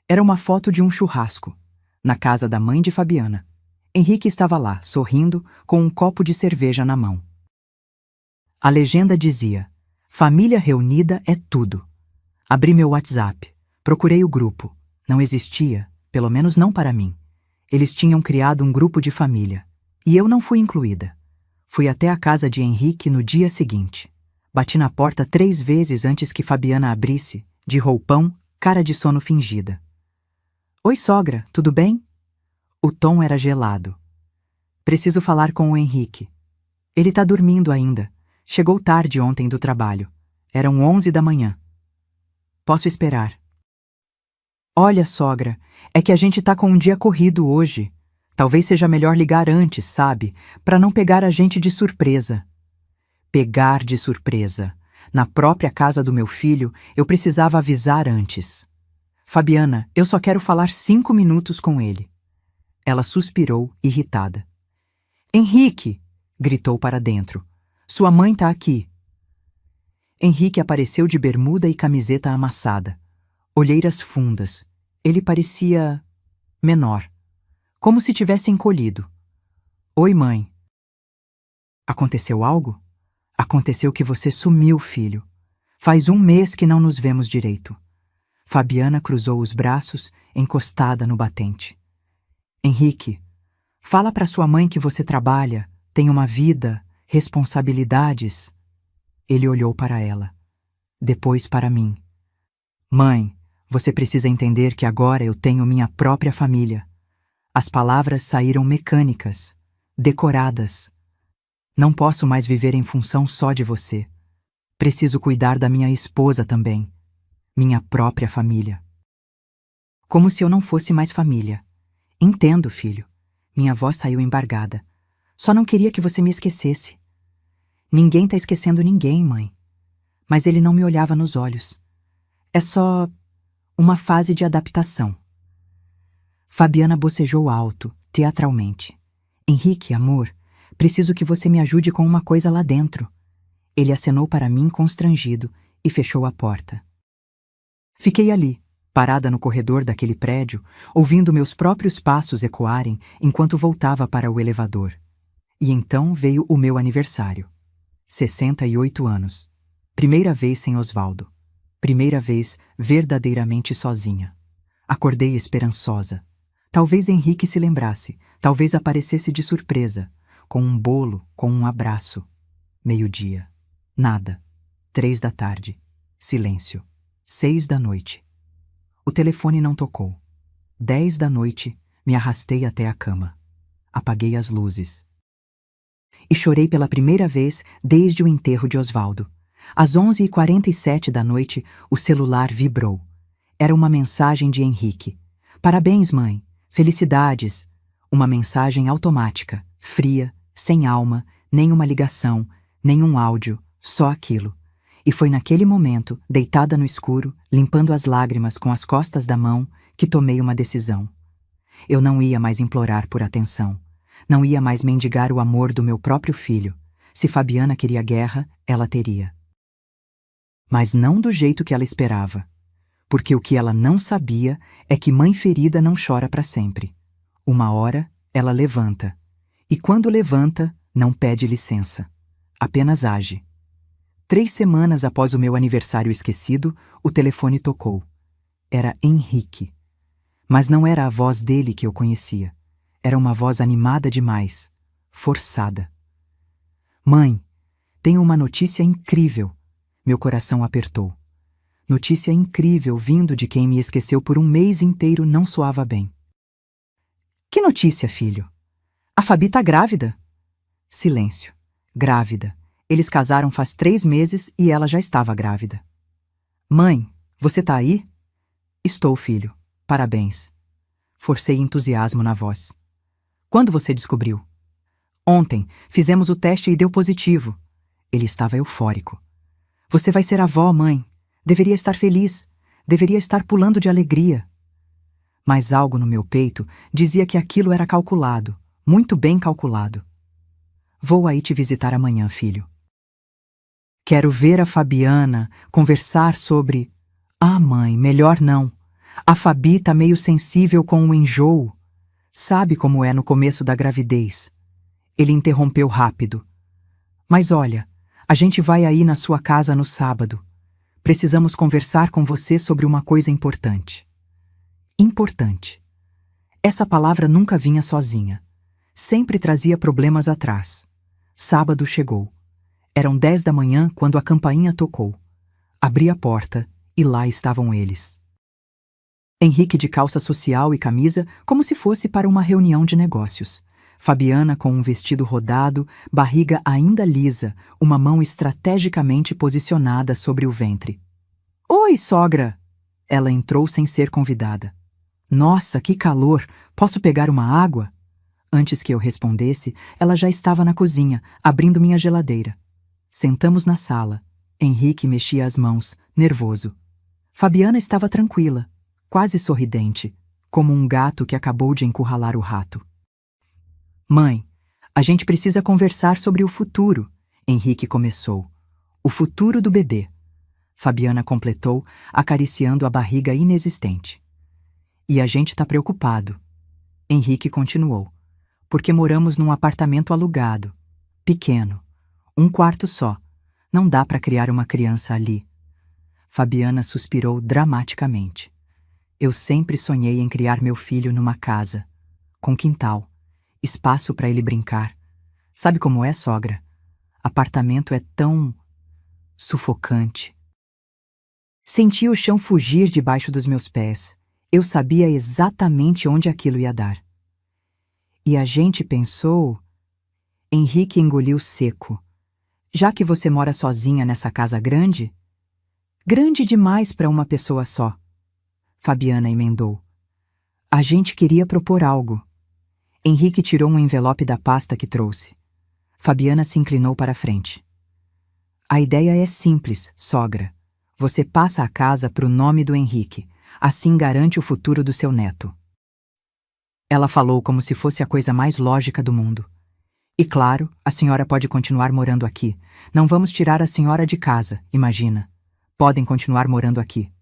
Era uma foto de um churrasco, na casa da mãe de Fabiana. Henrique estava lá, sorrindo, com um copo de cerveja na mão. A legenda dizia: família reunida é tudo. Abri meu WhatsApp, procurei o grupo. Não existia, pelo menos não para mim. Eles tinham criado um grupo de família, e eu não fui incluída. Fui até a casa de Henrique no dia seguinte. Bati na porta 3 vezes antes que Fabiana abrisse, de roupão, cara de sono fingida. Oi, sogra, tudo bem? O tom era gelado. Preciso falar com o Henrique. Ele tá dormindo ainda. Chegou tarde ontem do trabalho. Eram 11 da manhã. Posso esperar. Olha, sogra, é que a gente tá com um dia corrido hoje. Talvez seja melhor ligar antes, sabe? Pra não pegar a gente de surpresa. Pegar de surpresa. Na própria casa do meu filho, eu precisava avisar antes. Fabiana, eu só quero falar 5 minutos com ele. Ela suspirou, irritada. Henrique! Gritou para dentro. Sua mãe tá aqui. Henrique apareceu de bermuda e camiseta amassada. Olheiras fundas. Ele parecia menor. Como se tivesse encolhido. Oi, mãe. Aconteceu algo? Aconteceu que você sumiu, filho. Faz 1 mês que não nos vemos direito. Fabiana cruzou os braços, encostada no batente. Henrique, fala para sua mãe que você trabalha, tem uma vida, responsabilidades. Ele olhou para ela. Depois para mim. Mãe, você precisa entender que agora eu tenho minha própria família. As palavras saíram mecânicas, decoradas. Não posso mais viver em função só de você. Preciso cuidar da minha esposa também. Minha própria família. Como se eu não fosse mais família. Entendo, filho. Minha voz saiu embargada. Só não queria que você me esquecesse. Ninguém tá esquecendo ninguém, mãe. Mas ele não me olhava nos olhos. É só uma fase de adaptação. Fabiana bocejou alto, teatralmente. Henrique, amor, preciso que você me ajude com uma coisa lá dentro. Ele acenou para mim constrangido e fechou a porta. Fiquei ali, parada no corredor daquele prédio, ouvindo meus próprios passos ecoarem enquanto voltava para o elevador. E então veio o meu aniversário. 68 anos. Primeira vez sem Osvaldo. Primeira vez verdadeiramente sozinha. Acordei esperançosa. Talvez Henrique se lembrasse, talvez aparecesse de surpresa, com um bolo, com um abraço. 12:00. Nada. 3 da tarde. Silêncio. 6 da noite. O telefone não tocou. 10 da noite, me arrastei até a cama. Apaguei as luzes. E chorei pela primeira vez desde o enterro de Osvaldo. Às 11h47 da noite, o celular vibrou. Era uma mensagem de Henrique. Parabéns, mãe. Felicidades. Uma mensagem automática, fria, sem alma, nenhuma ligação, nenhum áudio, só aquilo. E foi naquele momento, deitada no escuro, limpando as lágrimas com as costas da mão, que tomei uma decisão. Eu não ia mais implorar por atenção. Não ia mais mendigar o amor do meu próprio filho. Se Fabiana queria guerra, ela teria. Mas não do jeito que ela esperava. Porque o que ela não sabia é que mãe ferida não chora para sempre. Uma hora, ela levanta. E quando levanta, não pede licença. Apenas age. 3 semanas após o meu aniversário esquecido, o telefone tocou. Era Henrique. Mas não era a voz dele que eu conhecia. Era uma voz animada demais, forçada. Mãe, tenho uma notícia incrível. Meu coração apertou. Notícia incrível vindo de quem me esqueceu por 1 mês inteiro não soava bem. Que notícia, filho? A Fabi tá grávida? Silêncio. Grávida. Eles casaram faz 3 meses e ela já estava grávida. Mãe, você tá aí? Estou, filho. Parabéns. Forcei entusiasmo na voz. Quando você descobriu? Ontem, fizemos o teste e deu positivo. Ele estava eufórico. Você vai ser avó, mãe. Deveria estar feliz. Deveria estar pulando de alegria. Mas algo no meu peito dizia que aquilo era calculado, muito bem calculado. Vou aí te visitar amanhã, filho. Quero ver a Fabiana, conversar sobre... Ah, mãe, melhor não. A Fabi tá meio sensível com o enjoo. Sabe como é no começo da gravidez. Ele interrompeu rápido. Mas olha, a gente vai aí na sua casa no sábado. Precisamos conversar com você sobre uma coisa importante. Importante. Essa palavra nunca vinha sozinha. Sempre trazia problemas atrás. Sábado chegou. Eram 10 da manhã quando a campainha tocou. Abri a porta e lá estavam eles. Henrique de calça social e camisa, como se fosse para uma reunião de negócios. Fabiana com um vestido rodado, barriga ainda lisa, uma mão estrategicamente posicionada sobre o ventre. Oi, sogra! Ela entrou sem ser convidada. Nossa, que calor! Posso pegar uma água? Antes que eu respondesse, ela já estava na cozinha, abrindo minha geladeira. Sentamos na sala. Henrique mexia as mãos, nervoso. Fabiana estava tranquila, quase sorridente, como um gato que acabou de encurralar o rato. Mãe, a gente precisa conversar sobre o futuro, Henrique começou. O futuro do bebê. Fabiana completou, acariciando a barriga inexistente. E a gente tá preocupado. Henrique continuou. Porque moramos num apartamento alugado. Pequeno. Um quarto só. Não dá para criar uma criança ali. Fabiana suspirou dramaticamente. Eu sempre sonhei em criar meu filho numa casa. Com quintal. Espaço para ele brincar. Sabe como é, sogra? Apartamento é tão... sufocante. Senti o chão fugir debaixo dos meus pés. Eu sabia exatamente onde aquilo ia dar. E a gente pensou... Henrique engoliu seco. Já que você mora sozinha nessa casa grande? Grande demais para uma pessoa só. Fabiana emendou. A gente queria propor algo. Henrique tirou um envelope da pasta que trouxe. Fabiana se inclinou para a frente. A ideia é simples, sogra. Você passa a casa pro nome do Henrique. Assim garante o futuro do seu neto. Ela falou como se fosse a coisa mais lógica do mundo. E claro, a senhora pode continuar morando aqui. Não vamos tirar a senhora de casa, imagina. Podem continuar morando aqui.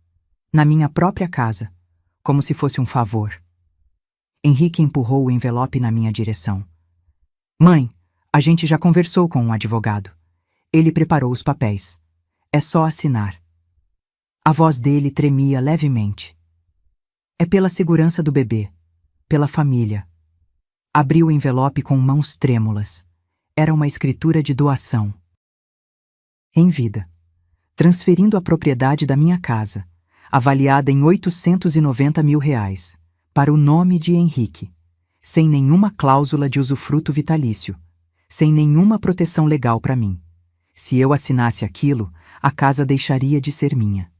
Na minha própria casa. Como se fosse um favor. Henrique empurrou o envelope na minha direção. Mãe, a gente já conversou com um advogado. Ele preparou os papéis. É só assinar. A voz dele tremia levemente. É pela segurança do bebê. Pela família. Abriu o envelope com mãos trêmulas. Era uma escritura de doação. Em vida. Transferindo a propriedade da minha casa, avaliada em R$890 mil, para o nome de Henrique, sem nenhuma cláusula de usufruto vitalício, sem nenhuma proteção legal para mim. Se eu assinasse aquilo, a casa deixaria de ser minha,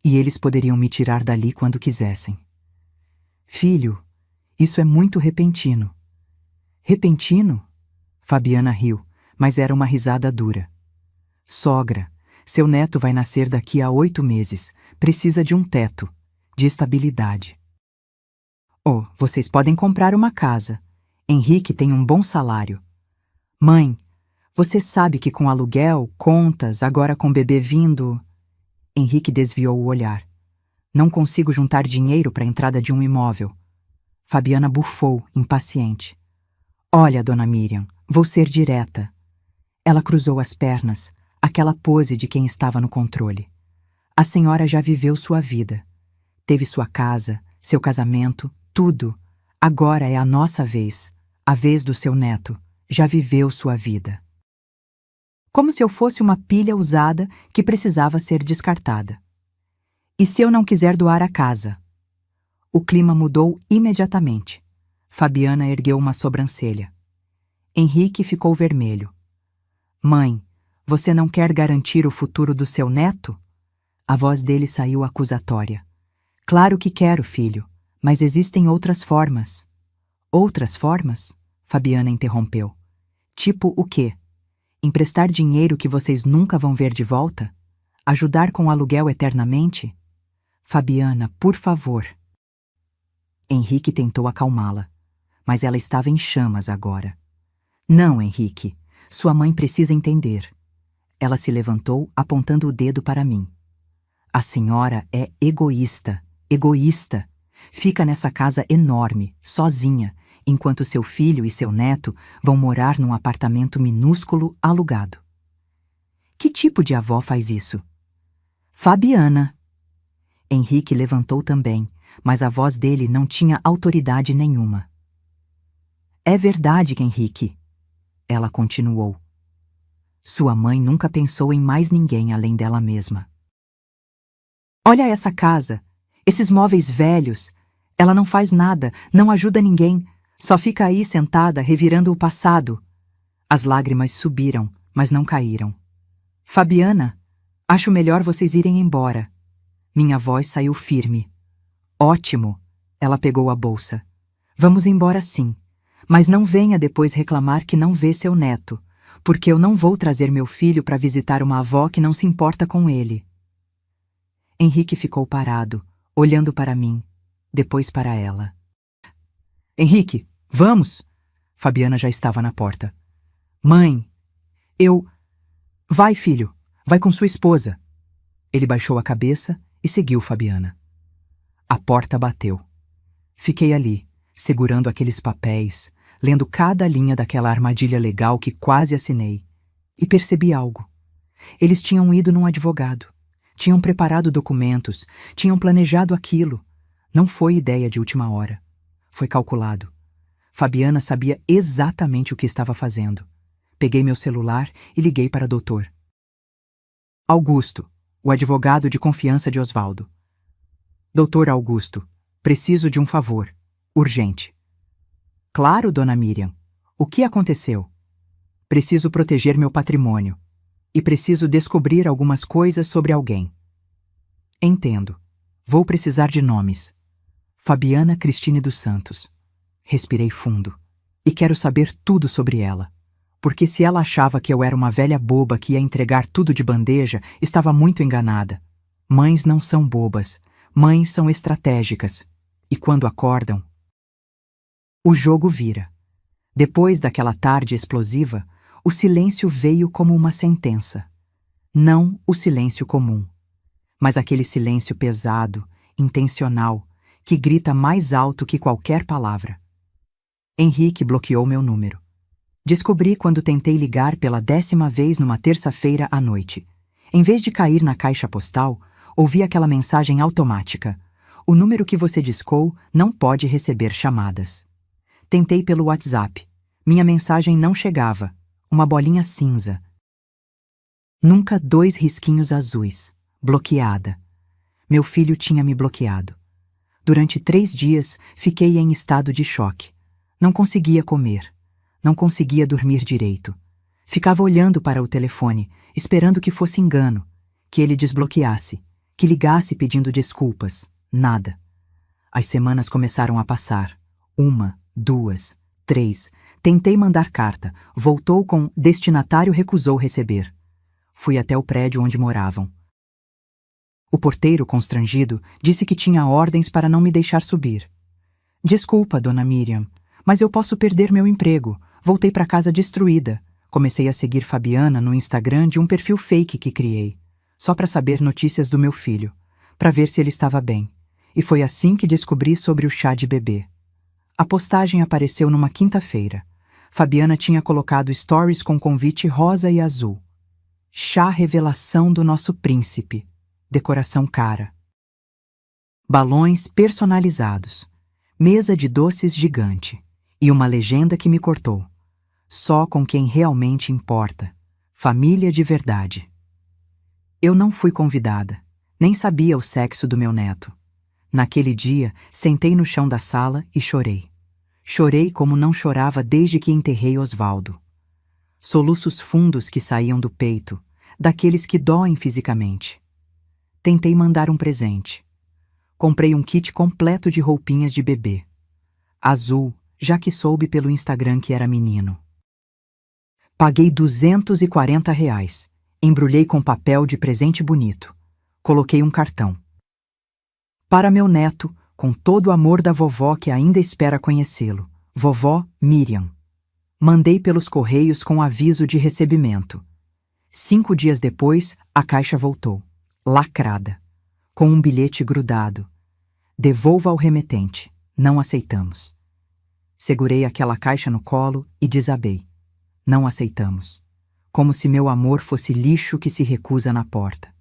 e eles poderiam me tirar dali quando quisessem. Filho, isso é muito repentino. Repentino? Fabiana riu, mas era uma risada dura. Sogra, seu neto vai nascer daqui a 8 meses. Precisa de um teto, de estabilidade. Oh, vocês podem comprar uma casa. Henrique tem um bom salário. Mãe, você sabe que com aluguel, contas, agora com bebê vindo... Henrique desviou o olhar. Não consigo juntar dinheiro para a entrada de um imóvel. Fabiana bufou, impaciente. Olha, dona Miriam, vou ser direta. Ela cruzou as pernas, aquela pose de quem estava no controle. A senhora já viveu sua vida. Teve sua casa, seu casamento, tudo. Agora é a nossa vez, a vez do seu neto. Já viveu sua vida. Como se eu fosse uma pilha usada que precisava ser descartada. E se eu não quiser doar a casa? O clima mudou imediatamente. Fabiana ergueu uma sobrancelha. Henrique ficou vermelho. Mãe, você não quer garantir o futuro do seu neto? A voz dele saiu acusatória. Claro que quero, filho, mas existem outras formas. Outras formas? Fabiana interrompeu. Tipo o quê? Emprestar dinheiro que vocês nunca vão ver de volta? Ajudar com o aluguel eternamente? Fabiana, por favor. Henrique tentou acalmá-la, mas ela estava em chamas agora. Não, Henrique. Sua mãe precisa entender. Ela se levantou, apontando o dedo para mim. A senhora é egoísta, egoísta. Fica nessa casa enorme, sozinha, enquanto seu filho e seu neto vão morar num apartamento minúsculo alugado. Que tipo de avó faz isso? Fabiana. Henrique levantou também, mas a voz dele não tinha autoridade nenhuma. É verdade, Henrique. Ela continuou. Sua mãe nunca pensou em mais ninguém além dela mesma. Olha essa casa, esses móveis velhos. Ela não faz nada, não ajuda ninguém, só fica aí sentada revirando o passado. As lágrimas subiram, mas não caíram. Fabiana, acho melhor vocês irem embora. Minha voz saiu firme. Ótimo, ela pegou a bolsa. Vamos embora sim, mas não venha depois reclamar que não vê seu neto, porque eu não vou trazer meu filho para visitar uma avó que não se importa com ele. Henrique ficou parado, olhando para mim, depois para ela. Henrique, vamos! Fabiana já estava na porta. Mãe, Vai, filho, vai com sua esposa. Ele baixou a cabeça e seguiu Fabiana. A porta bateu. Fiquei ali, segurando aqueles papéis, lendo cada linha daquela armadilha legal que quase assinei, e percebi algo. Eles tinham ido num advogado. Tinham preparado documentos, tinham planejado aquilo. Não foi ideia de última hora. Foi calculado. Fabiana sabia exatamente o que estava fazendo. Peguei meu celular e liguei para o doutor. Augusto, o advogado de confiança de Osvaldo. Doutor Augusto, preciso de um favor. Urgente. Claro, dona Miriam. O que aconteceu? Preciso proteger meu patrimônio. E preciso descobrir algumas coisas sobre alguém. Entendo. Vou precisar de nomes. Fabiana Cristine dos Santos. Respirei fundo. E quero saber tudo sobre ela. Porque se ela achava que eu era uma velha boba que ia entregar tudo de bandeja, estava muito enganada. Mães não são bobas. Mães são estratégicas. E quando acordam... O jogo vira. Depois daquela tarde explosiva, o silêncio veio como uma sentença. Não o silêncio comum, mas aquele silêncio pesado, intencional, que grita mais alto que qualquer palavra. Henrique bloqueou meu número. Descobri quando tentei ligar pela 10ª vez numa terça-feira à noite. Em vez de cair na caixa postal, ouvi aquela mensagem automática. O número que você discou não pode receber chamadas. Tentei pelo WhatsApp. Minha mensagem não chegava. Uma bolinha cinza. Nunca 2 risquinhos azuis. Bloqueada. Meu filho tinha me bloqueado. Durante 3 dias, fiquei em estado de choque. Não conseguia comer. Não conseguia dormir direito. Ficava olhando para o telefone, esperando que fosse engano, que ele desbloqueasse, que ligasse pedindo desculpas. Nada. As semanas começaram a passar. 1, 2, 3... Tentei mandar carta. Voltou com destinatário recusou receber. Fui até o prédio onde moravam. O porteiro, constrangido, disse que tinha ordens para não me deixar subir. Desculpa, dona Miriam, mas eu posso perder meu emprego. Voltei para casa destruída. Comecei a seguir Fabiana no Instagram de um perfil fake que criei, só para saber notícias do meu filho, para ver se ele estava bem. E foi assim que descobri sobre o chá de bebê. A postagem apareceu numa quinta-feira. Fabiana tinha colocado stories com convite rosa e azul. Chá revelação do nosso príncipe. Decoração cara. Balões personalizados. Mesa de doces gigante. E uma legenda que me cortou. Só com quem realmente importa. Família de verdade. Eu não fui convidada. Nem sabia o sexo do meu neto. Naquele dia, sentei no chão da sala e chorei. Chorei como não chorava desde que enterrei Osvaldo. Soluços fundos que saíam do peito, daqueles que doem fisicamente. Tentei mandar um presente. Comprei um kit completo de roupinhas de bebê. Azul, já que soube pelo Instagram que era menino. Paguei R$ 240. Embrulhei com papel de presente bonito. Coloquei um cartão. Para meu neto, com todo o amor da vovó que ainda espera conhecê-lo. Vovó Miriam. Mandei pelos correios com aviso de recebimento. 5 dias depois, a caixa voltou, lacrada, com um bilhete grudado. Devolva ao remetente. Não aceitamos. Segurei aquela caixa no colo e desabei. Não aceitamos. Como se meu amor fosse lixo que se recusa na porta.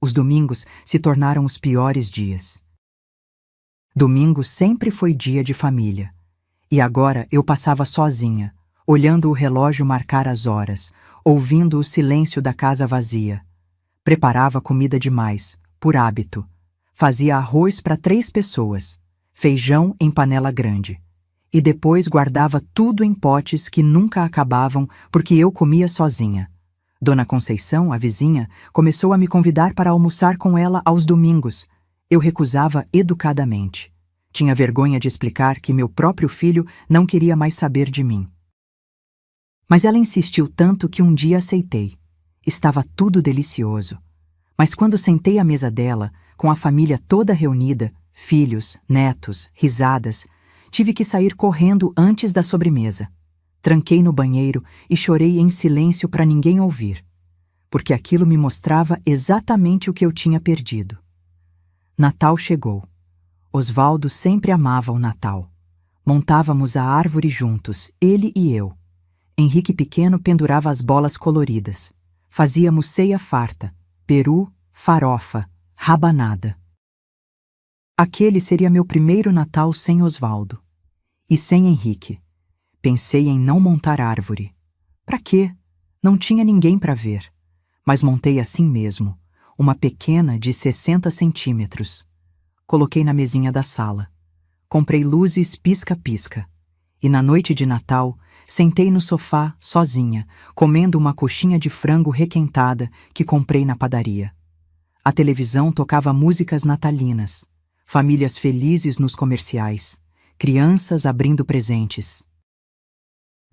Os domingos se tornaram os piores dias. Domingo sempre foi dia de família. E agora eu passava sozinha, olhando o relógio marcar as horas, ouvindo o silêncio da casa vazia. Preparava comida demais, por hábito. Fazia arroz para 3 pessoas, feijão em panela grande. E depois guardava tudo em potes que nunca acabavam porque eu comia sozinha. Dona Conceição, a vizinha, começou a me convidar para almoçar com ela aos domingos. Eu recusava educadamente. Tinha vergonha de explicar que meu próprio filho não queria mais saber de mim. Mas ela insistiu tanto que um dia aceitei. Estava tudo delicioso. Mas quando sentei à mesa dela, com a família toda reunida, filhos, netos, risadas, tive que sair correndo antes da sobremesa. Tranquei no banheiro e chorei em silêncio para ninguém ouvir, porque aquilo me mostrava exatamente o que eu tinha perdido. Natal chegou. Osvaldo sempre amava o Natal. Montávamos a árvore juntos, ele e eu. Henrique pequeno pendurava as bolas coloridas. Fazíamos ceia farta, peru, farofa, rabanada. Aquele seria meu primeiro Natal sem Osvaldo. E sem Henrique. Pensei em não montar árvore. Pra quê? Não tinha ninguém para ver. Mas montei assim mesmo, uma pequena de 60 centímetros. Coloquei na mesinha da sala. Comprei luzes pisca-pisca. E na noite de Natal, sentei no sofá, sozinha, comendo uma coxinha de frango requentada que comprei na padaria. A televisão tocava músicas natalinas, famílias felizes nos comerciais, crianças abrindo presentes.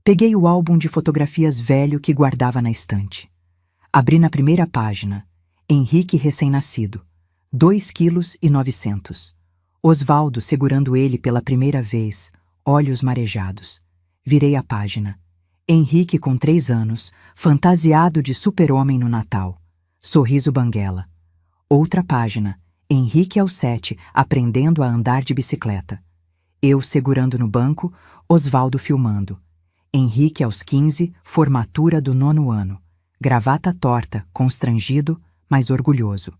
Peguei o álbum de fotografias velho que guardava na estante. Abri na primeira página. Henrique recém-nascido. 2,9 kg. Osvaldo segurando ele pela primeira vez, olhos marejados. Virei a página. Henrique com 3 anos, fantasiado de super-homem no Natal. Sorriso banguela. Outra página. Henrique aos 7, aprendendo a andar de bicicleta. Eu segurando no banco, Osvaldo filmando. Henrique aos 15, formatura do 9º ano. Gravata torta, constrangido, mas orgulhoso.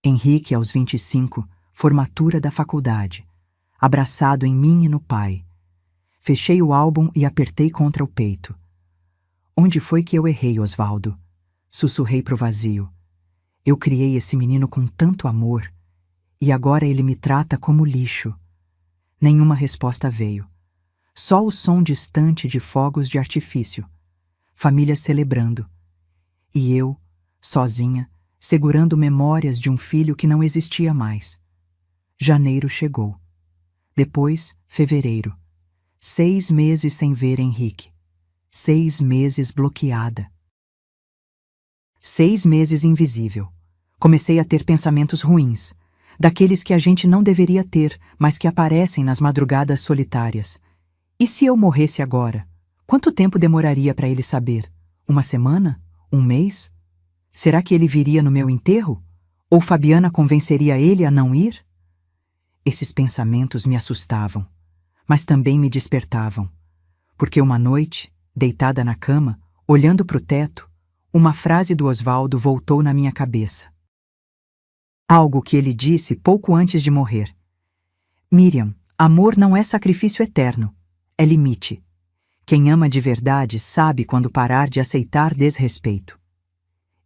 Henrique aos 25, formatura da faculdade. Abraçado em mim e no pai. Fechei o álbum e apertei contra o peito. Onde foi que eu errei, Osvaldo? Sussurrei pro vazio. Eu criei esse menino com tanto amor, e agora ele me trata como lixo. Nenhuma resposta veio. Só o som distante de fogos de artifício. Família celebrando. E eu, sozinha, segurando memórias de um filho que não existia mais. Janeiro chegou. Depois, fevereiro. 6 meses sem ver Henrique. 6 meses bloqueada. 6 meses invisível. Comecei a ter pensamentos ruins, daqueles que a gente não deveria ter, mas que aparecem nas madrugadas solitárias. E se eu morresse agora? Quanto tempo demoraria para ele saber? 1 semana? 1 mês? Será que ele viria no meu enterro? Ou Fabiana convenceria ele a não ir? Esses pensamentos me assustavam, mas também me despertavam, porque uma noite, deitada na cama, olhando para o teto, uma frase do Osvaldo voltou na minha cabeça. Algo que ele disse pouco antes de morrer. Miriam, amor não é sacrifício eterno, é limite. Quem ama de verdade sabe quando parar de aceitar desrespeito.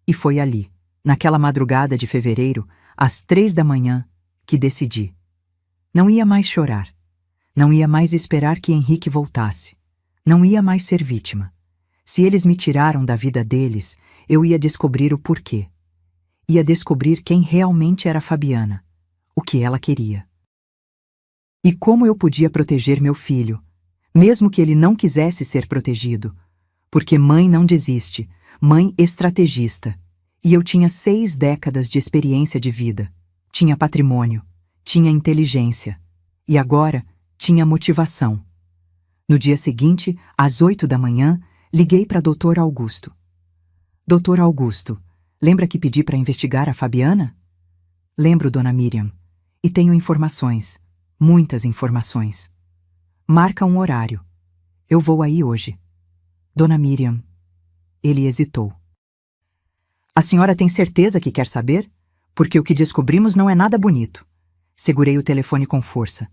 E foi ali, naquela madrugada de fevereiro, às 3 da manhã, que decidi. Não ia mais chorar. Não ia mais esperar que Henrique voltasse. Não ia mais ser vítima. Se eles me tiraram da vida deles, eu ia descobrir o porquê. Ia descobrir quem realmente era Fabiana, o que ela queria. E como eu podia proteger meu filho, mesmo que ele não quisesse ser protegido, porque mãe não desiste, mãe estrategista, e eu tinha 6 décadas de experiência de vida, tinha patrimônio, tinha inteligência, e agora tinha motivação. No dia seguinte, às 8 da manhã, liguei para Dr. Augusto. Dr. Augusto, lembra que pedi para investigar a Fabiana? Lembro, dona Miriam. E tenho informações. Muitas informações. Marca um horário. Eu vou aí hoje. Dona Miriam. Ele hesitou. A senhora tem certeza que quer saber? Porque o que descobrimos não é nada bonito. Segurei o telefone com força.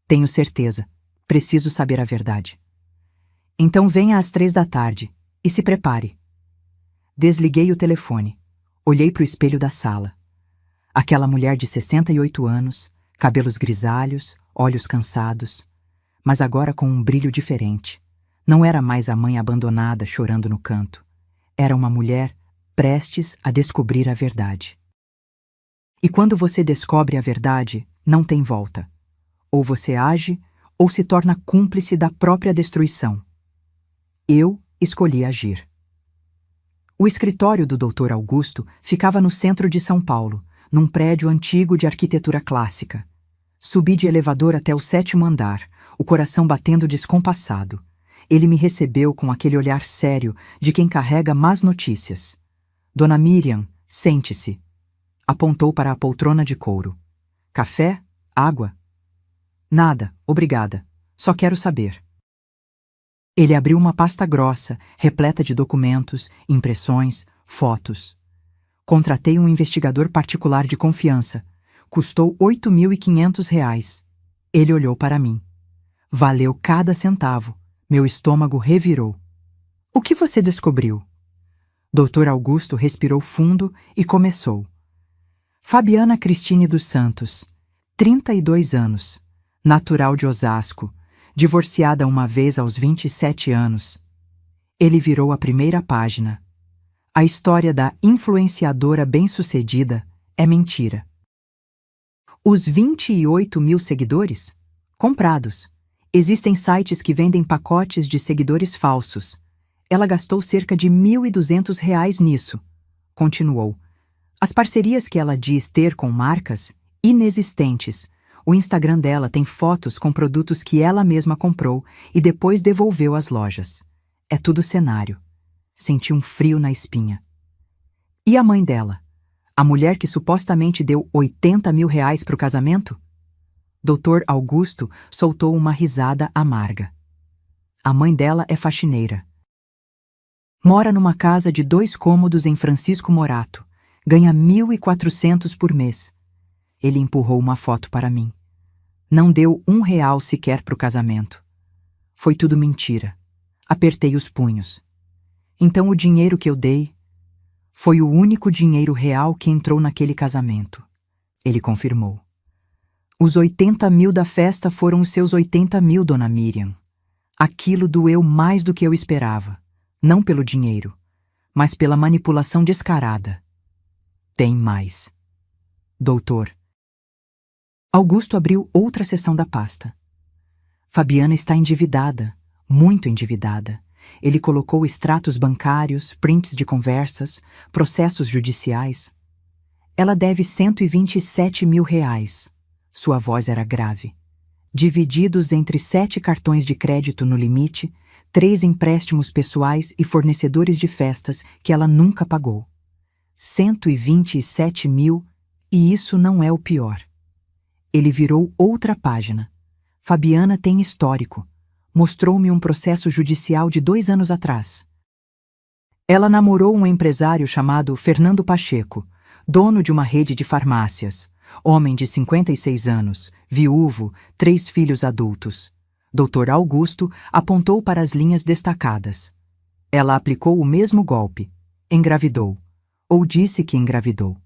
Tenho certeza. Preciso saber a verdade. Então venha às 3 da tarde e se prepare. Desliguei o telefone. Olhei para o espelho da sala. Aquela mulher de 68 anos, cabelos grisalhos, olhos cansados, mas agora com um brilho diferente. Não era mais a mãe abandonada chorando no canto. Era uma mulher prestes a descobrir a verdade. E quando você descobre a verdade, não tem volta. Ou você age, ou se torna cúmplice da própria destruição. Eu escolhi agir. O escritório do Dr. Augusto ficava no centro de São Paulo, num prédio antigo de arquitetura clássica. Subi de elevador até o 7º andar, o coração batendo descompassado. Ele me recebeu com aquele olhar sério de quem carrega más notícias. Dona Miriam, sente-se. Apontou para a poltrona de couro. Café? Água? Nada, obrigada. Só quero saber. Ele abriu uma pasta grossa, repleta de documentos, impressões, fotos. Contratei um investigador particular de confiança. Custou R$ 8.500. Ele olhou para mim. Valeu cada centavo. Meu estômago revirou. O que você descobriu? Dr. Augusto respirou fundo e começou. Fabiana Cristine dos Santos, 32 anos, natural de Osasco, divorciada uma vez aos 27 anos. Ele virou a primeira página. A história da influenciadora bem-sucedida é mentira. Os 28 mil seguidores? Comprados. Existem sites que vendem pacotes de seguidores falsos. Ela gastou cerca de R$ 1.200 nisso. Continuou. As parcerias que ela diz ter com marcas, inexistentes. O Instagram dela tem fotos com produtos que ela mesma comprou e depois devolveu às lojas. É tudo cenário. Senti um frio na espinha. E a mãe dela? A mulher que supostamente deu R$ 80.000 para o casamento? Dr. Augusto soltou uma risada amarga. A mãe dela é faxineira. Mora numa casa de 2 cômodos em Francisco Morato. Ganha 1.400 por mês. Ele empurrou uma foto para mim. Não deu R$ 1 sequer para o casamento. Foi tudo mentira. Apertei os punhos. Então o dinheiro que eu dei foi o único dinheiro real que entrou naquele casamento. Ele confirmou. Os 80.000 da festa foram os seus 80.000, dona Miriam. Aquilo doeu mais do que eu esperava. Não pelo dinheiro, mas pela manipulação descarada. Tem mais. Doutor. Augusto abriu outra seção da pasta. Fabiana está endividada, muito endividada. Ele colocou extratos bancários, prints de conversas, processos judiciais. Ela deve R$ 127.000. Sua voz era grave. Divididos entre 7 cartões de crédito no limite, 3 empréstimos pessoais e fornecedores de festas que ela nunca pagou. 127.000, e isso não é o pior. Ele virou outra página. Fabiana tem histórico. Mostrou-me um processo judicial de 2 anos atrás. Ela namorou um empresário chamado Fernando Pacheco, dono de uma rede de farmácias, homem de 56 anos, viúvo, 3 filhos adultos. Dr. Augusto apontou para as linhas destacadas. Ela aplicou o mesmo golpe. Engravidou. Ou disse que engravidou.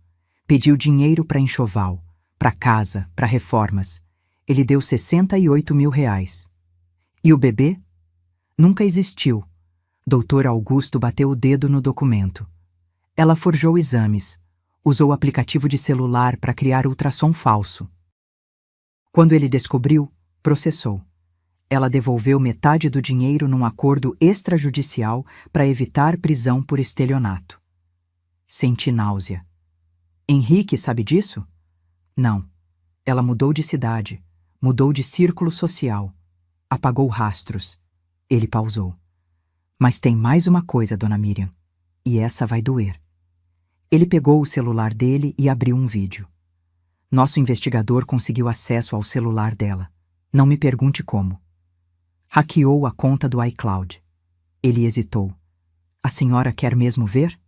Pediu dinheiro para enxoval, para casa, para reformas. Ele deu R$ 68.000. E o bebê? Nunca existiu. Dr. Augusto bateu o dedo no documento. Ela forjou exames. Usou aplicativo de celular para criar ultrassom falso. Quando ele descobriu, processou. Ela devolveu metade do dinheiro num acordo extrajudicial para evitar prisão por estelionato. Senti náusea. Henrique sabe disso? Não. Ela mudou de cidade, mudou de círculo social. Apagou rastros. Ele pausou. Mas tem mais uma coisa, Dona Miriam. E essa vai doer. Ele pegou o celular dele e abriu um vídeo. Nosso investigador conseguiu acesso ao celular dela. Não me pergunte como. Hackeou a conta do iCloud. Ele hesitou. A senhora quer mesmo ver?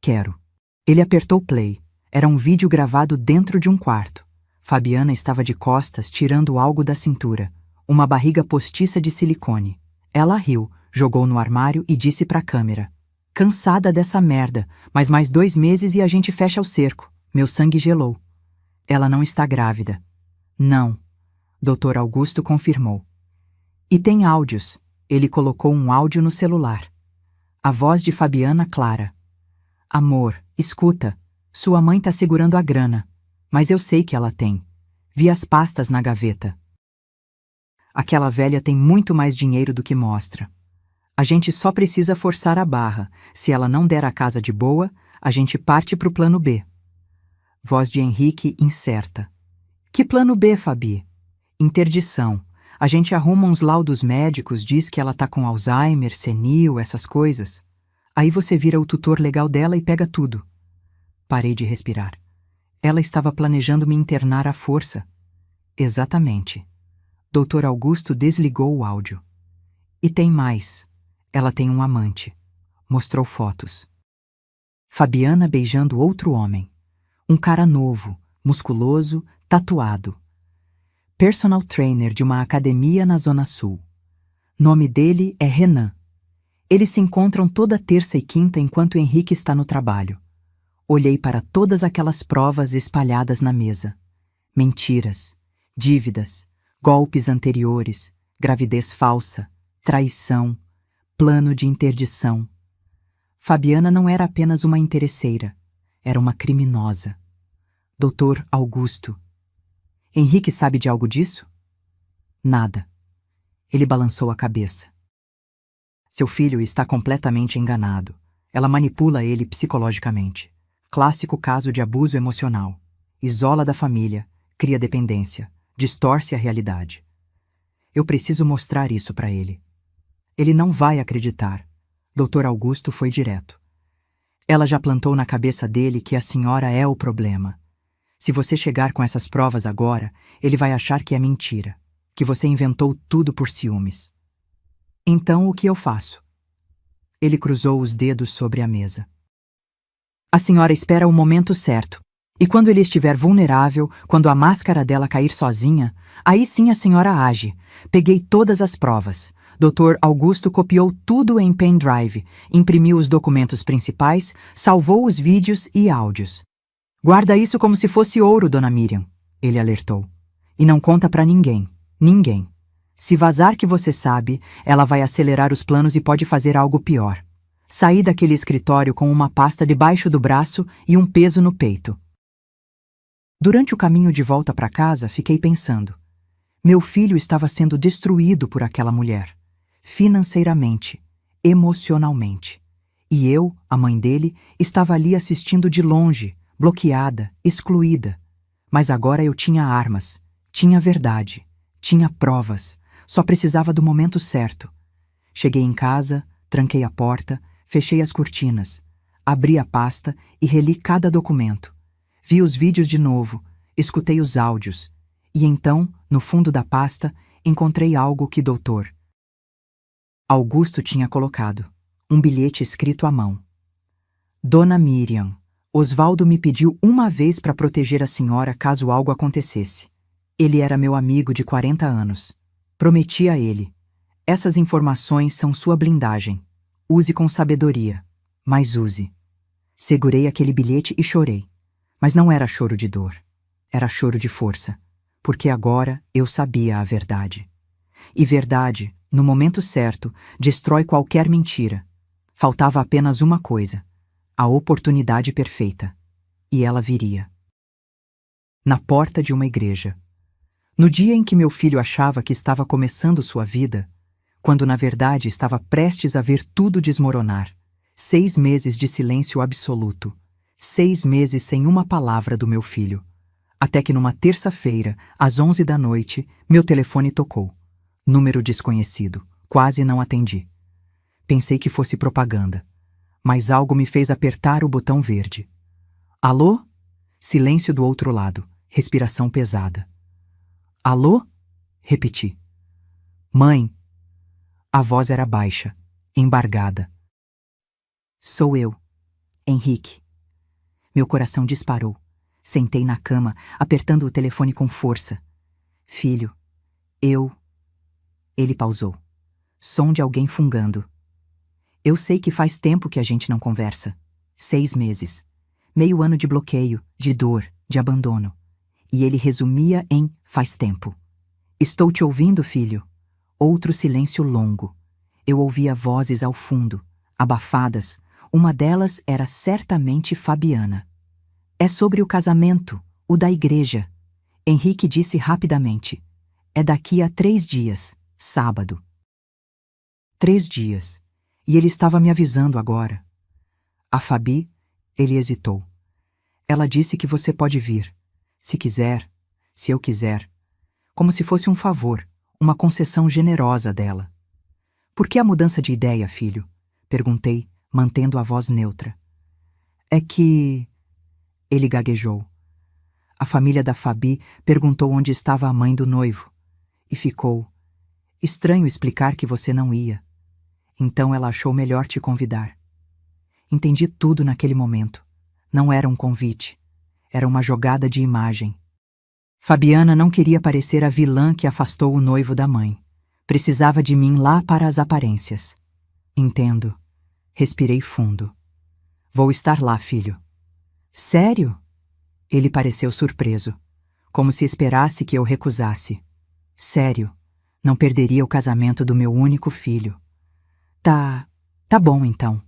Quero. Ele apertou play. Era um vídeo gravado dentro de um quarto. Fabiana estava de costas, tirando algo da cintura. Uma barriga postiça de silicone. Ela riu, jogou no armário e disse para a câmera. Cansada dessa merda, mas mais 2 meses e a gente fecha o cerco. Meu sangue gelou. Ela não está grávida. Não. Dr. Augusto confirmou. E tem áudios. Ele colocou um áudio no celular. A voz de Fabiana clara. Amor, escuta. Sua mãe tá segurando a grana. Mas eu sei que ela tem. Vi as pastas na gaveta. Aquela velha tem muito mais dinheiro do que mostra. A gente só precisa forçar a barra. Se ela não der a casa de boa, a gente parte pro plano B. Voz de Henrique incerta. Que plano B, Fabi? Interdição. A gente arruma uns laudos médicos, diz que ela tá com Alzheimer, senil, essas coisas. Aí você vira o tutor legal dela e pega tudo. Parei de respirar. Ela estava planejando me internar à força. Exatamente. Dr. Augusto desligou o áudio. E tem mais. Ela tem um amante. Mostrou fotos. Fabiana beijando outro homem. Um cara novo, musculoso, tatuado. Personal trainer de uma academia na Zona Sul. Nome dele é Renan. Eles se encontram toda terça e quinta enquanto Henrique está no trabalho. Olhei para todas aquelas provas espalhadas na mesa. Mentiras, dívidas, golpes anteriores, gravidez falsa, traição, plano de interdição. Fabiana não era apenas uma interesseira, era uma criminosa. Dr. Augusto. Henrique sabe de algo disso? Nada. Ele balançou a cabeça. Seu filho está completamente enganado. Ela manipula ele psicologicamente. Clássico caso de abuso emocional. Isola da família, cria dependência, distorce a realidade. Eu preciso mostrar isso para ele. Ele não vai acreditar. Dr. Augusto foi direto. Ela já plantou na cabeça dele que a senhora é o problema. Se você chegar com essas provas agora, ele vai achar que é mentira, que você inventou tudo por ciúmes. Então, o que eu faço? Ele cruzou os dedos sobre a mesa. A senhora espera o momento certo. E quando ele estiver vulnerável, quando a máscara dela cair sozinha, aí sim a senhora age. Peguei todas as provas. Dr. Augusto copiou tudo em pendrive, imprimiu os documentos principais, salvou os vídeos e áudios. Guarda isso como se fosse ouro, Dona Miriam, ele alertou. E não conta pra ninguém. Ninguém. Se vazar que você sabe, ela vai acelerar os planos e pode fazer algo pior. Saí daquele escritório com uma pasta debaixo do braço e um peso no peito. Durante o caminho de volta para casa, fiquei pensando. Meu filho estava sendo destruído por aquela mulher. Financeiramente, emocionalmente. E eu, a mãe dele, estava ali assistindo de longe, bloqueada, excluída. Mas agora eu tinha armas, tinha verdade, tinha provas, só precisava do momento certo. Cheguei em casa, tranquei a porta, fechei as cortinas, abri a pasta e reli cada documento. Vi os vídeos de novo, escutei os áudios, e então, no fundo da pasta, encontrei algo que Dr. Augusto tinha colocado, um bilhete escrito à mão. Dona Miriam, Osvaldo me pediu uma vez para proteger a senhora caso algo acontecesse. Ele era meu amigo de 40 anos. Prometi a ele. Essas informações são sua blindagem. Use com sabedoria, mas use. Segurei aquele bilhete e chorei. Mas não era choro de dor. Era choro de força. Porque agora eu sabia a verdade. E verdade, no momento certo, destrói qualquer mentira. Faltava apenas uma coisa. A oportunidade perfeita. E ela viria. Na porta de uma igreja. No dia em que meu filho achava que estava começando sua vida, quando na verdade estava prestes a ver tudo desmoronar. 6 meses de silêncio absoluto. 6 meses sem uma palavra do meu filho. Até que numa terça-feira, às 11 da noite, meu telefone tocou. Número desconhecido. Quase não atendi. Pensei que fosse propaganda, mas algo me fez apertar o botão verde. Alô? Silêncio do outro lado. Respiração pesada. Alô? Repeti. Mãe. A voz era baixa, embargada. Sou eu, Henrique. Meu coração disparou. Sentei na cama, apertando o telefone com força. Filho, eu... Ele pausou. Som de alguém fungando. Eu sei que faz tempo que a gente não conversa. 6 meses. Meio ano de bloqueio, de dor, de abandono. E ele resumia em faz tempo. Estou te ouvindo, filho. Outro silêncio longo. Eu ouvia vozes ao fundo, abafadas. Uma delas era certamente Fabiana. É sobre o casamento, o da igreja. Henrique disse rapidamente. É daqui a 3 dias, sábado. 3 dias. E ele estava me avisando agora. A Fabi, ele hesitou. Ela disse que você pode vir. Se quiser, se eu quiser. Como se fosse um favor, uma concessão generosa dela. Por que a mudança de ideia, filho? Perguntei, mantendo a voz neutra. É que... Ele gaguejou. A família da Fabi perguntou onde estava a mãe do noivo. E ficou. Estranho explicar que você não ia. Então ela achou melhor te convidar. Entendi tudo naquele momento. Não era um convite. Era uma jogada de imagem. Fabiana não queria parecer a vilã que afastou o noivo da mãe. Precisava de mim lá para as aparências. Entendo. Respirei fundo. Vou estar lá, filho. Sério? Ele pareceu surpreso, como se esperasse que eu recusasse. Sério, não perderia o casamento do meu único filho. Tá bom então.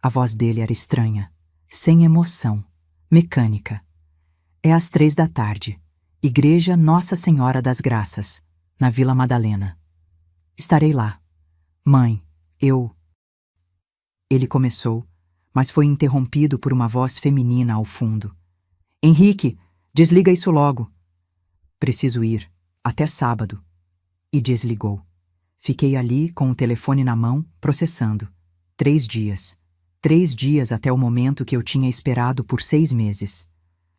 A voz dele era estranha, sem emoção, mecânica. É às 3 da tarde, Igreja Nossa Senhora das Graças, na Vila Madalena. Estarei lá. Mãe, eu... Ele começou, mas foi interrompido por uma voz feminina ao fundo. Henrique, desliga isso logo. Preciso ir, até sábado. E desligou. Fiquei ali com o telefone na mão, processando. 3 dias. 3 dias até o momento que eu tinha esperado por 6 meses.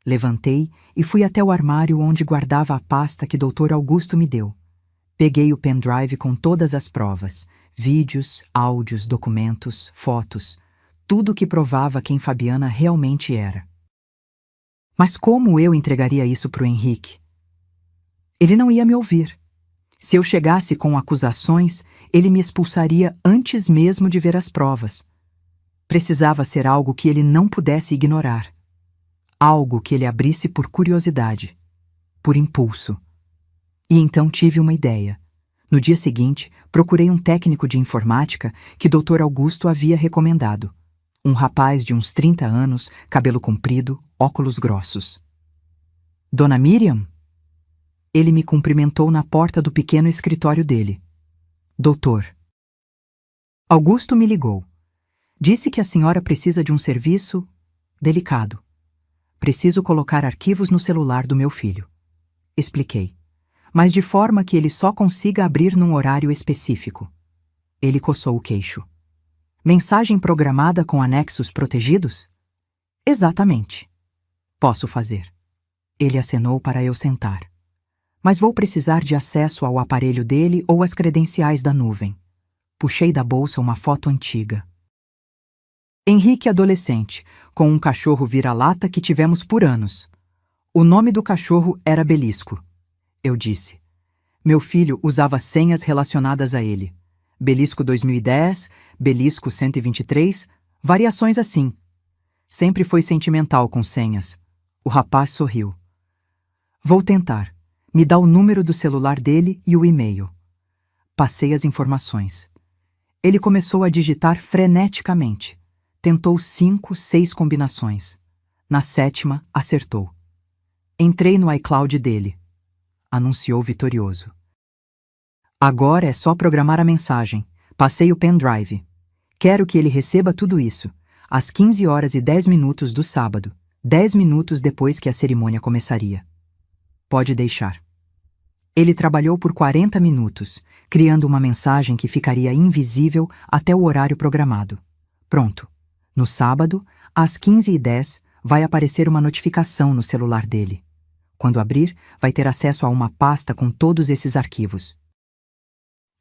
Levantei e fui até o armário onde guardava a pasta que Dr. Augusto me deu. Peguei o pendrive com todas as provas, vídeos, áudios, documentos, fotos, tudo que provava quem Fabiana realmente era. Mas como eu entregaria isso para o Henrique? Ele não ia me ouvir. Se eu chegasse com acusações, ele me expulsaria antes mesmo de ver as provas. Precisava ser algo que ele não pudesse ignorar. Algo que ele abrisse por curiosidade, por impulso. E então tive uma ideia. No dia seguinte, procurei um técnico de informática que Dr. Augusto havia recomendado. Um rapaz de uns 30 anos, cabelo comprido, óculos grossos. Dona Miriam? Ele me cumprimentou na porta do pequeno escritório dele. Doutor. Augusto me ligou. Disse que a senhora precisa de um serviço delicado. Preciso colocar arquivos no celular do meu filho. Expliquei. Mas de forma que ele só consiga abrir num horário específico. Ele coçou o queixo. Mensagem programada com anexos protegidos? Exatamente. Posso fazer. Ele acenou para eu sentar. Mas vou precisar de acesso ao aparelho dele ou às credenciais da nuvem. Puxei da bolsa uma foto antiga. Henrique adolescente, com um cachorro vira-lata que tivemos por anos. O nome do cachorro era Belisco. Eu disse. Meu filho usava senhas relacionadas a ele. Belisco 2010, Belisco 123, variações assim. Sempre foi sentimental com senhas. O rapaz sorriu. Vou tentar. Me dá o número do celular dele e o e-mail. Passei as informações. Ele começou a digitar freneticamente. Tentou 5, 6 combinações. Na 7ª, acertou. Entrei no iCloud dele. Anunciou vitorioso. Agora é só programar a mensagem. Passei o pendrive. Quero que ele receba tudo isso, às 15h10 do sábado, 10 minutos depois que a cerimônia começaria. Pode deixar. Ele trabalhou por 40 minutos, criando uma mensagem que ficaria invisível até o horário programado. Pronto. No sábado, às 15h10, vai aparecer uma notificação no celular dele. Quando abrir, vai ter acesso a uma pasta com todos esses arquivos.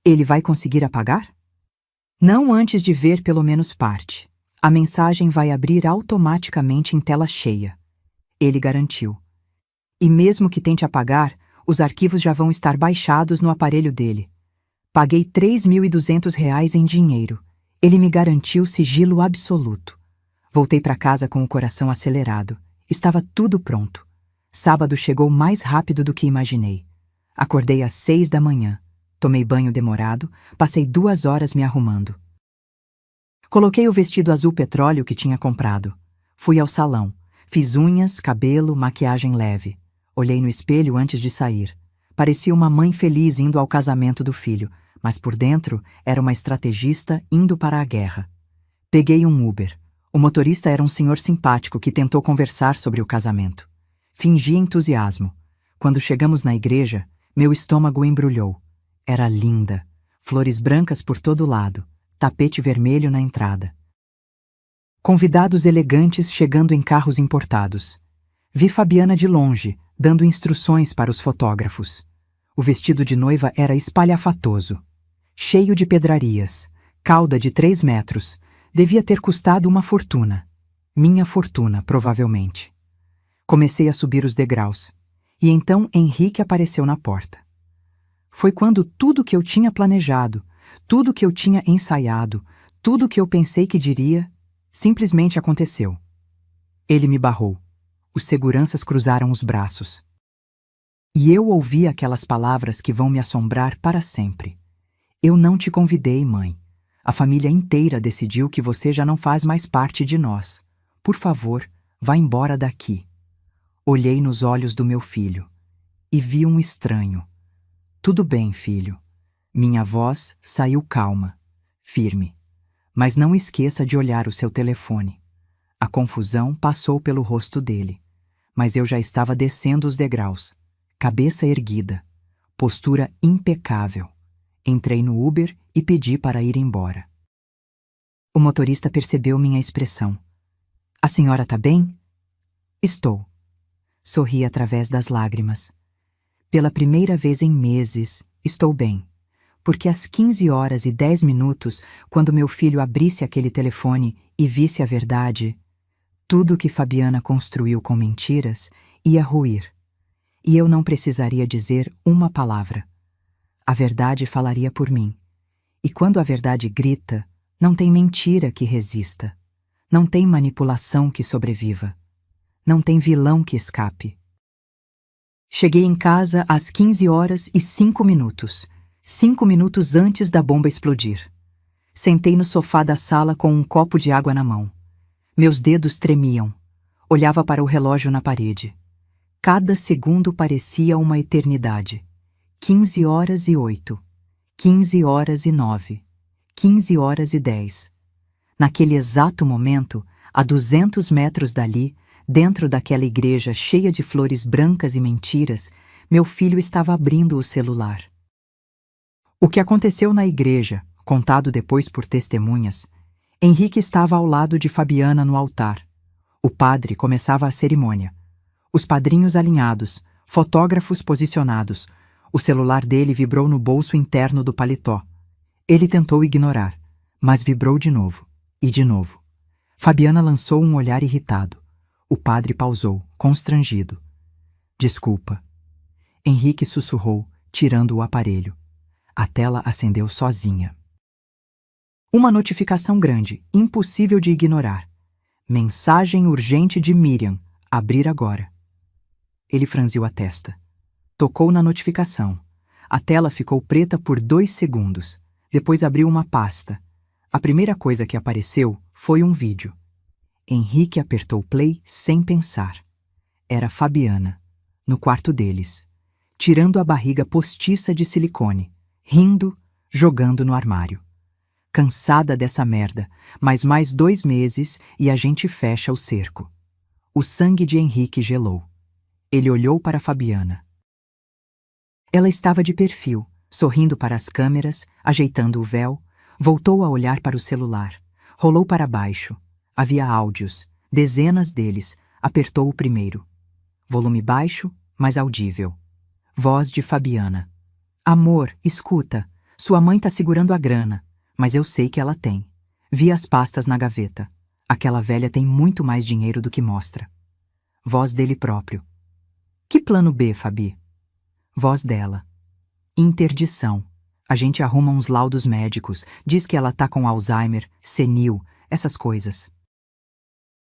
Ele vai conseguir apagar? Não antes de ver pelo menos parte. A mensagem vai abrir automaticamente em tela cheia. Ele garantiu. E mesmo que tente apagar, os arquivos já vão estar baixados no aparelho dele. Paguei R$ 3.200 em dinheiro. Ele me garantiu sigilo absoluto. Voltei para casa com o coração acelerado. Estava tudo pronto. Sábado chegou mais rápido do que imaginei. Acordei às 6 da manhã. Tomei banho demorado, passei 2 horas me arrumando. Coloquei o vestido azul petróleo que tinha comprado. Fui ao salão. Fiz unhas, cabelo, maquiagem leve. Olhei no espelho antes de sair. Parecia uma mãe feliz indo ao casamento do filho, mas por dentro era uma estrategista indo para a guerra. Peguei um Uber. O motorista era um senhor simpático que tentou conversar sobre o casamento. Fingi entusiasmo. Quando chegamos na igreja, meu estômago embrulhou. Era linda. Flores brancas por todo lado. Tapete vermelho na entrada. Convidados elegantes chegando em carros importados. Vi Fabiana de longe, dando instruções para os fotógrafos. O vestido de noiva era espalhafatoso. Cheio de pedrarias. Cauda de 3 metros. Devia ter custado uma fortuna. Minha fortuna, provavelmente. Comecei a subir os degraus. E então Henrique apareceu na porta. Foi quando tudo que eu tinha planejado, tudo que eu tinha ensaiado, tudo que eu pensei que diria, simplesmente aconteceu. Ele me barrou. Os seguranças cruzaram os braços. E eu ouvi aquelas palavras que vão me assombrar para sempre. Eu não te convidei, mãe. A família inteira decidiu que você já não faz mais parte de nós. Por favor, vá embora daqui. Olhei nos olhos do meu filho e vi um estranho. Tudo bem, filho. Minha voz saiu calma, firme. Mas não esqueça de olhar o seu telefone. A confusão passou pelo rosto dele, mas eu já estava descendo os degraus, cabeça erguida, postura impecável. Entrei no Uber e pedi para ir embora. O motorista percebeu minha expressão. A senhora está bem? Estou. Sorri através das lágrimas. Pela primeira vez em meses, estou bem. Porque às 15h10, quando meu filho abrisse aquele telefone e visse a verdade, tudo que Fabiana construiu com mentiras ia ruir. E eu não precisaria dizer uma palavra. A verdade falaria por mim. E quando a verdade grita, não tem mentira que resista. Não tem manipulação que sobreviva. Não tem vilão que escape. Cheguei em casa às 15h05, 5 minutos antes da bomba explodir. Sentei no sofá da sala com um copo de água na mão. Meus dedos tremiam. Olhava para o relógio na parede. Cada segundo parecia uma eternidade. 15h08, 15h09, 15h10. Naquele exato momento, a 200 metros dali, dentro daquela igreja cheia de flores brancas e mentiras, meu filho estava abrindo o celular. O que aconteceu na igreja, contado depois por testemunhas, Henrique estava ao lado de Fabiana no altar. O padre começava a cerimônia. Os padrinhos alinhados, fotógrafos posicionados. O celular dele vibrou no bolso interno do paletó. Ele tentou ignorar, mas vibrou de novo, e de novo. Fabiana lançou um olhar irritado. O padre pausou, constrangido. Desculpa. Henrique sussurrou, tirando o aparelho. A tela acendeu sozinha. Uma notificação grande, impossível de ignorar. Mensagem urgente de Miriam. Abrir agora. Ele franziu a testa. Tocou na notificação. A tela ficou preta por 2 segundos. Depois abriu uma pasta. A primeira coisa que apareceu foi um vídeo. Henrique apertou play sem pensar. Era Fabiana, no quarto deles, tirando a barriga postiça de silicone, rindo, jogando no armário. Cansada dessa merda, mas mais 2 meses e a gente fecha o cerco. O sangue de Henrique gelou. Ele olhou para Fabiana. Ela estava de perfil, sorrindo para as câmeras, ajeitando o véu, voltou a olhar para o celular, rolou para baixo. Havia áudios, dezenas deles, apertou o primeiro. Volume baixo, mas audível. Voz de Fabiana. Amor, escuta, sua mãe tá segurando a grana, mas eu sei que ela tem. Vi as pastas na gaveta. Aquela velha tem muito mais dinheiro do que mostra. Voz dele próprio. Que plano B, Fabi? Voz dela. Interdição. A gente arruma uns laudos médicos, diz que ela tá com Alzheimer, senil, essas coisas.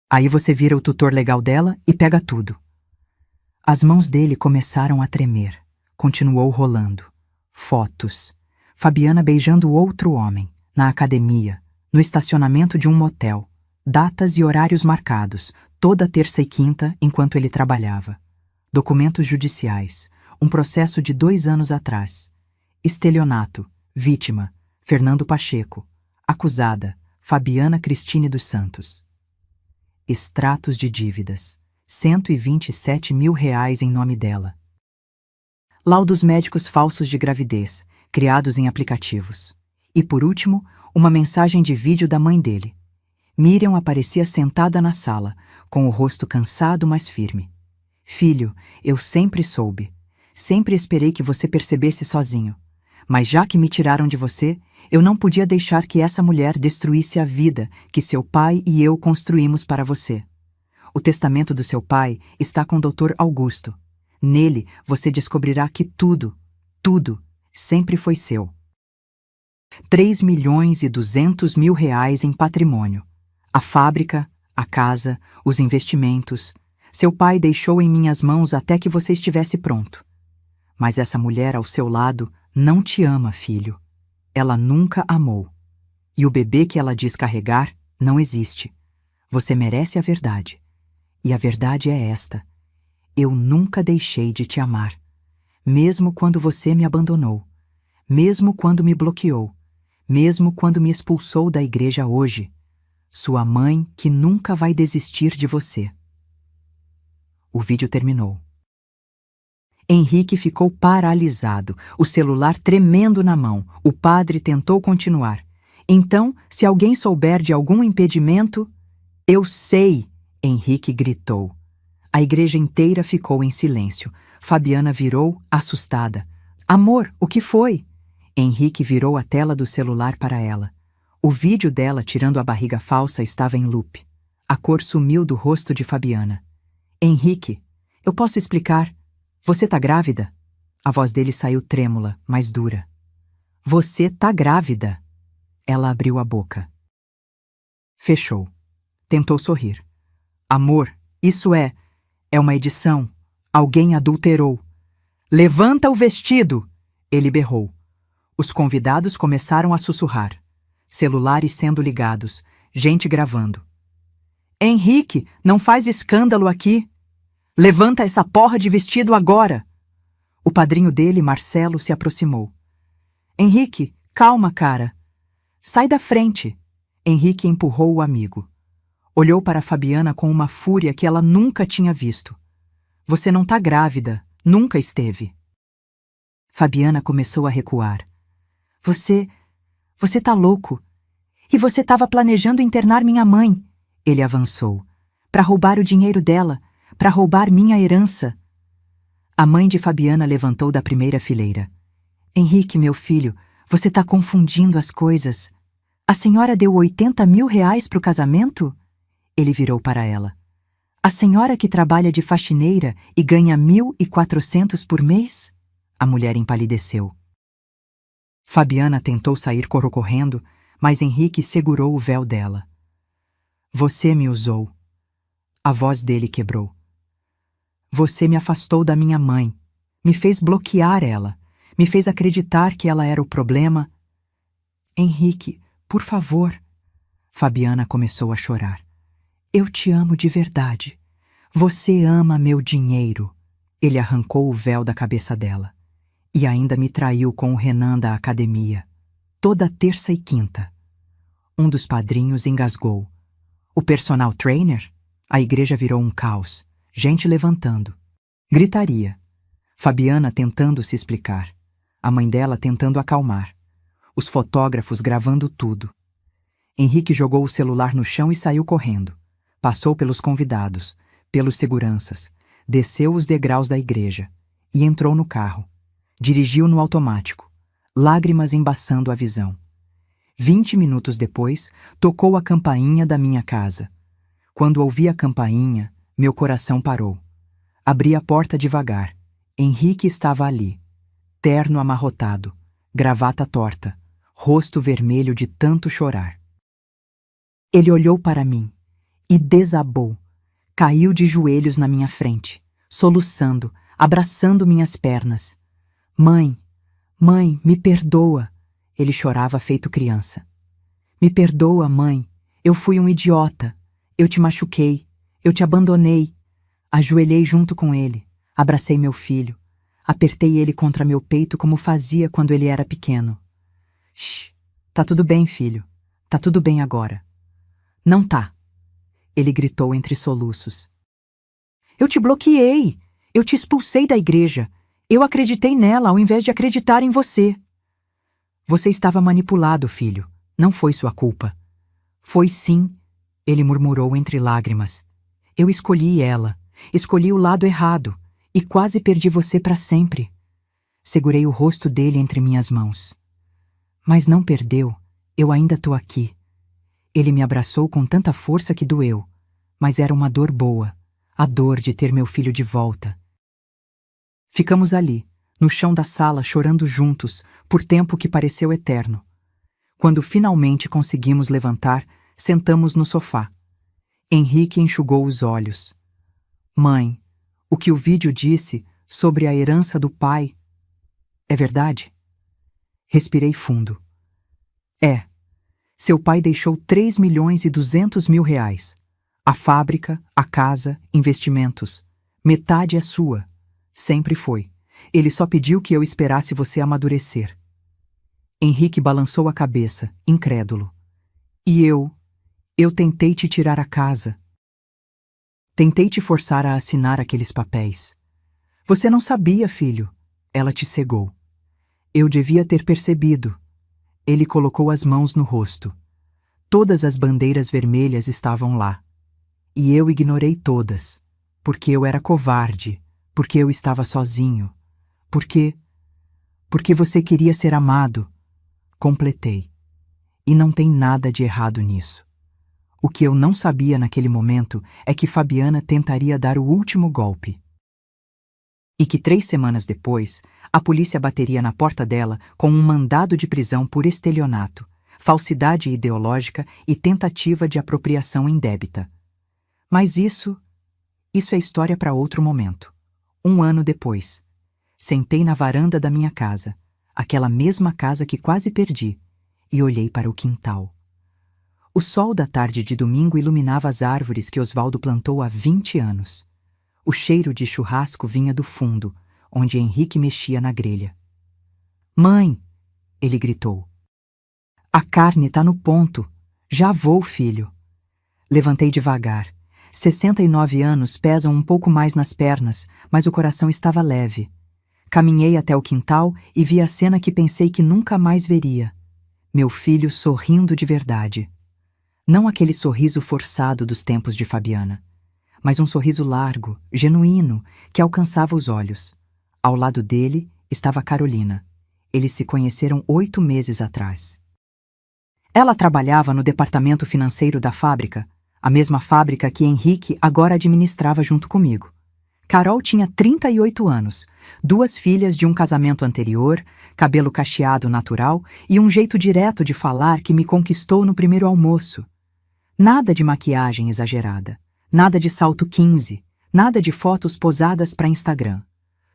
Aí você vira o tutor legal dela e pega tudo. As mãos dele começaram a tremer. Continuou rolando. Fotos. Fabiana beijando outro homem, na academia, no estacionamento de um motel. Datas e horários marcados, toda terça e quinta enquanto ele trabalhava. Documentos judiciais. Um processo de 2 anos atrás. Estelionato. Vítima. Fernando Pacheco. Acusada. Fabiana Cristine dos Santos. Extratos de dívidas. R$ 127 mil em nome dela. Laudos médicos falsos de gravidez, criados em aplicativos. E por último, uma mensagem de vídeo da mãe dele. Miriam aparecia sentada na sala, com o rosto cansado, mas firme. Filho, eu sempre soube. Sempre esperei que você percebesse sozinho. Mas já que me tiraram de você, eu não podia deixar que essa mulher destruísse a vida que seu pai e eu construímos para você. O testamento do seu pai está com o Dr. Augusto. Nele, você descobrirá que tudo, sempre foi seu. R$ 3.200.000 em patrimônio. A fábrica, a casa, os investimentos. Seu pai deixou em minhas mãos até que você estivesse pronto. Mas essa mulher ao seu lado não te ama, filho. Ela nunca amou. E o bebê que ela diz carregar não existe. Você merece a verdade. E a verdade é esta. Eu nunca deixei de te amar. Mesmo quando você me abandonou. Mesmo quando me bloqueou. Mesmo quando me expulsou da igreja hoje. Sua mãe que nunca vai desistir de você. O vídeo terminou. Henrique ficou paralisado, o celular tremendo na mão. O padre tentou continuar. Então, se alguém souber de algum impedimento... Eu sei! Henrique gritou. A igreja inteira ficou em silêncio. Fabiana virou, assustada. Amor, o que foi? Henrique virou a tela do celular para ela. O vídeo dela tirando a barriga falsa estava em loop. A cor sumiu do rosto de Fabiana. Henrique, eu posso explicar? Você tá grávida? A voz dele saiu trêmula, mas dura. Você tá grávida? Ela abriu a boca. Fechou. Tentou sorrir. Amor, isso é uma edição. Alguém adulterou. Levanta o vestido! Ele berrou. Os convidados começaram a sussurrar. Celulares sendo ligados, gente gravando. Henrique, não faz escândalo aqui. Levanta essa porra de vestido agora. O padrinho dele, Marcelo, se aproximou. Henrique, calma, cara. Sai da frente. Henrique empurrou o amigo. Olhou para Fabiana com uma fúria que ela nunca tinha visto. Você não tá grávida, nunca esteve. Fabiana começou a recuar. Você tá louco. E você estava planejando internar minha mãe. Ele avançou. Para roubar o dinheiro dela, para roubar minha herança. A mãe de Fabiana levantou da primeira fileira. Henrique, meu filho, você está confundindo as coisas. A senhora deu R$ 80 mil para o casamento? Ele virou para ela. A senhora que trabalha de faxineira e ganha 1.400 por mês? A mulher empalideceu. Fabiana tentou sair correndo, mas Henrique segurou o véu dela. Você me usou. A voz dele quebrou. Você me afastou da minha mãe, me fez bloquear ela, me fez acreditar que ela era o problema. Henrique, por favor. Fabiana começou a chorar. Eu te amo de verdade. Você ama meu dinheiro. Ele arrancou o véu da cabeça dela. E ainda me traiu com o Renan da academia. Toda terça e quinta. Um dos padrinhos engasgou. O personal trainer? A igreja virou um caos. Gente levantando. Gritaria. Fabiana tentando se explicar. A mãe dela tentando acalmar. Os fotógrafos gravando tudo. Henrique jogou o celular no chão e saiu correndo. Passou pelos convidados, pelos seguranças, desceu os degraus da igreja e entrou no carro. Dirigiu no automático, lágrimas embaçando a visão. 20 minutos depois, tocou a campainha da minha casa. Quando ouvi a campainha, meu coração parou. Abri a porta devagar. Henrique estava ali, terno amarrotado, gravata torta, rosto vermelho de tanto chorar. Ele olhou para mim e desabou. Caiu de joelhos na minha frente, soluçando, abraçando minhas pernas. Mãe, mãe, me perdoa. Ele chorava feito criança. Me perdoa, mãe. Eu fui um idiota. Eu te machuquei. Eu te abandonei. Ajoelhei junto com ele. Abracei meu filho. Apertei ele contra meu peito como fazia quando ele era pequeno. Shh, tá tudo bem, filho. Tá tudo bem agora. Não tá. Ele gritou entre soluços. Eu te bloqueei. Eu te expulsei da igreja. Eu acreditei nela ao invés de acreditar em você. Você estava manipulado, filho. Não foi sua culpa. Foi sim, ele murmurou entre lágrimas. Eu escolhi ela. Escolhi o lado errado. E quase perdi você para sempre. Segurei o rosto dele entre minhas mãos. Mas não perdeu. Eu ainda tô aqui. Ele me abraçou com tanta força que doeu. Mas era uma dor boa. A dor de ter meu filho de volta. Ficamos ali, no chão da sala, chorando juntos, por tempo que pareceu eterno. Quando finalmente conseguimos levantar, sentamos no sofá. Henrique enxugou os olhos. Mãe, o que o vídeo disse sobre a herança do pai é verdade? Respirei fundo. É. Seu pai deixou 3.200.000 reais. A fábrica, a casa, investimentos. Metade é sua. Sempre foi. Ele só pediu que eu esperasse você amadurecer. Henrique balançou a cabeça, incrédulo. E eu tentei te tirar a casa. Tentei te forçar a assinar aqueles papéis. Você não sabia, filho. Ela te cegou. Eu devia ter percebido. Ele colocou as mãos no rosto. Todas as bandeiras vermelhas estavam lá. E eu ignorei todas. Porque eu era covarde. Porque eu estava sozinho. Porque você queria ser amado. Completei. E não tem nada de errado nisso. O que eu não sabia naquele momento é que Fabiana tentaria dar o último golpe. E que 3 semanas depois, a polícia bateria na porta dela com um mandado de prisão por estelionato, falsidade ideológica e tentativa de apropriação indébita. Mas isso é história para outro momento. 1 ano depois, sentei na varanda da minha casa, aquela mesma casa que quase perdi, e olhei para o quintal. O sol da tarde de domingo iluminava as árvores que Osvaldo plantou há 20 anos. O cheiro de churrasco vinha do fundo, onde Henrique mexia na grelha. Mãe! Ele gritou. A carne tá no ponto. Já vou, filho. Levantei devagar. 69 anos pesam um pouco mais nas pernas, mas o coração estava leve. Caminhei até o quintal e vi a cena que pensei que nunca mais veria. Meu filho sorrindo de verdade. Não aquele sorriso forçado dos tempos de Fabiana, mas um sorriso largo, genuíno, que alcançava os olhos. Ao lado dele estava Carolina. Eles se conheceram 8 meses atrás. Ela trabalhava no departamento financeiro da fábrica, a mesma fábrica que Henrique agora administrava junto comigo. Carol tinha 38 anos, 2 filhas de um casamento anterior, cabelo cacheado natural e um jeito direto de falar que me conquistou no primeiro almoço. Nada de maquiagem exagerada, nada de salto 15, nada de fotos posadas para Instagram.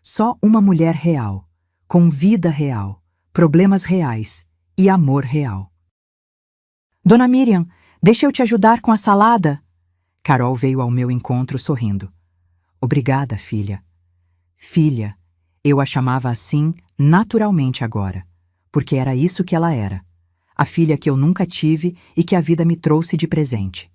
Só uma mulher real, com vida real, problemas reais e amor real. Dona Miriam, deixa eu te ajudar com a salada. Carol veio ao meu encontro sorrindo. Obrigada, filha. Filha, eu a chamava assim naturalmente agora, porque era isso que ela era. A filha que eu nunca tive e que a vida me trouxe de presente.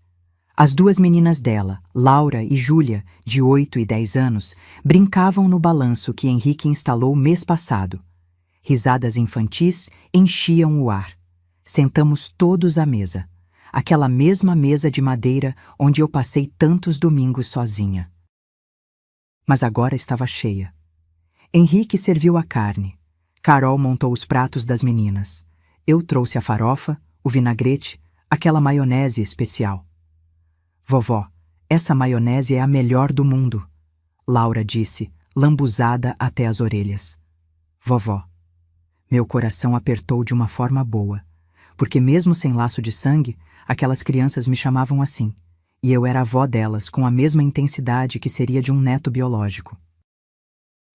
As duas meninas dela, Laura e Júlia, de 8 e 10 anos, brincavam no balanço que Henrique instalou mês passado. Risadas infantis enchiam o ar. Sentamos todos à mesa. Aquela mesma mesa de madeira onde eu passei tantos domingos sozinha. Mas agora estava cheia. Henrique serviu a carne. Carol montou os pratos das meninas. Eu trouxe a farofa, o vinagrete, aquela maionese especial. Vovó, essa maionese é a melhor do mundo, Laura disse, lambuzada até as orelhas. Vovó. Meu coração apertou de uma forma boa, porque mesmo sem laço de sangue, aquelas crianças me chamavam assim, e eu era avó delas com a mesma intensidade que seria de um neto biológico.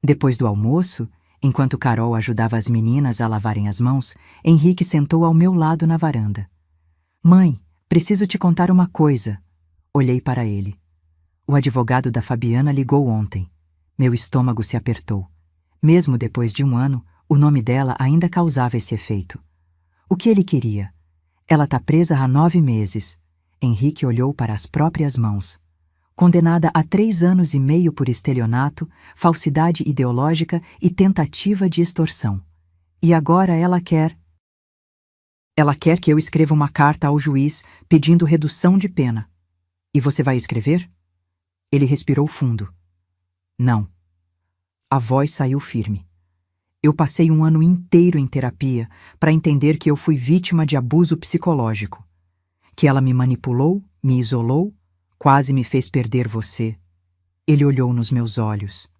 Depois do almoço, enquanto Carol ajudava as meninas a lavarem as mãos, Henrique sentou ao meu lado na varanda. Mãe, preciso te contar uma coisa. Olhei para ele. O advogado da Fabiana ligou ontem. Meu estômago se apertou. Mesmo depois de 1 ano, o nome dela ainda causava esse efeito. O que ele queria? Ela está presa há 9 meses. Henrique olhou para as próprias mãos. Condenada a 3 anos e meio por estelionato, falsidade ideológica e tentativa de extorsão. E agora ela quer... Ela quer que eu escreva uma carta ao juiz pedindo redução de pena. E você vai escrever? Ele respirou fundo. Não. A voz saiu firme. Eu passei 1 ano inteiro em terapia para entender que eu fui vítima de abuso psicológico. Que ela me manipulou, me isolou, quase me fez perder você. Ele olhou nos meus olhos.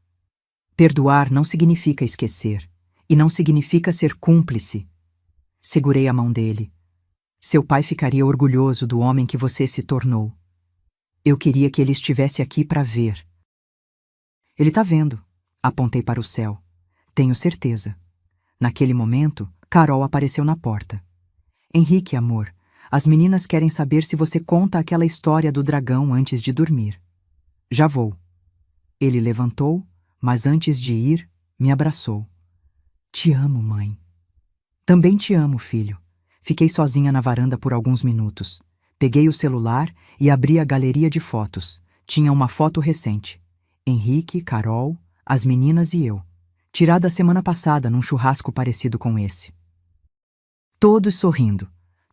Perdoar não significa esquecer, e não significa ser cúmplice. Segurei a mão dele. Seu pai ficaria orgulhoso do homem que você se tornou. Eu queria que ele estivesse aqui para ver. Ele está vendo. Apontei para o céu. Tenho certeza. Naquele momento, Carol apareceu na porta. Henrique, amor, as meninas querem saber se você conta aquela história do dragão antes de dormir. Já vou. Ele levantou, mas antes de ir, me abraçou. Te amo, mãe. Também te amo, filho. Fiquei sozinha na varanda por alguns minutos. Peguei o celular e abri a galeria de fotos. Tinha uma foto recente. Henrique, Carol, as meninas e eu. Tirada a semana passada num churrasco parecido com esse. Todos sorrindo.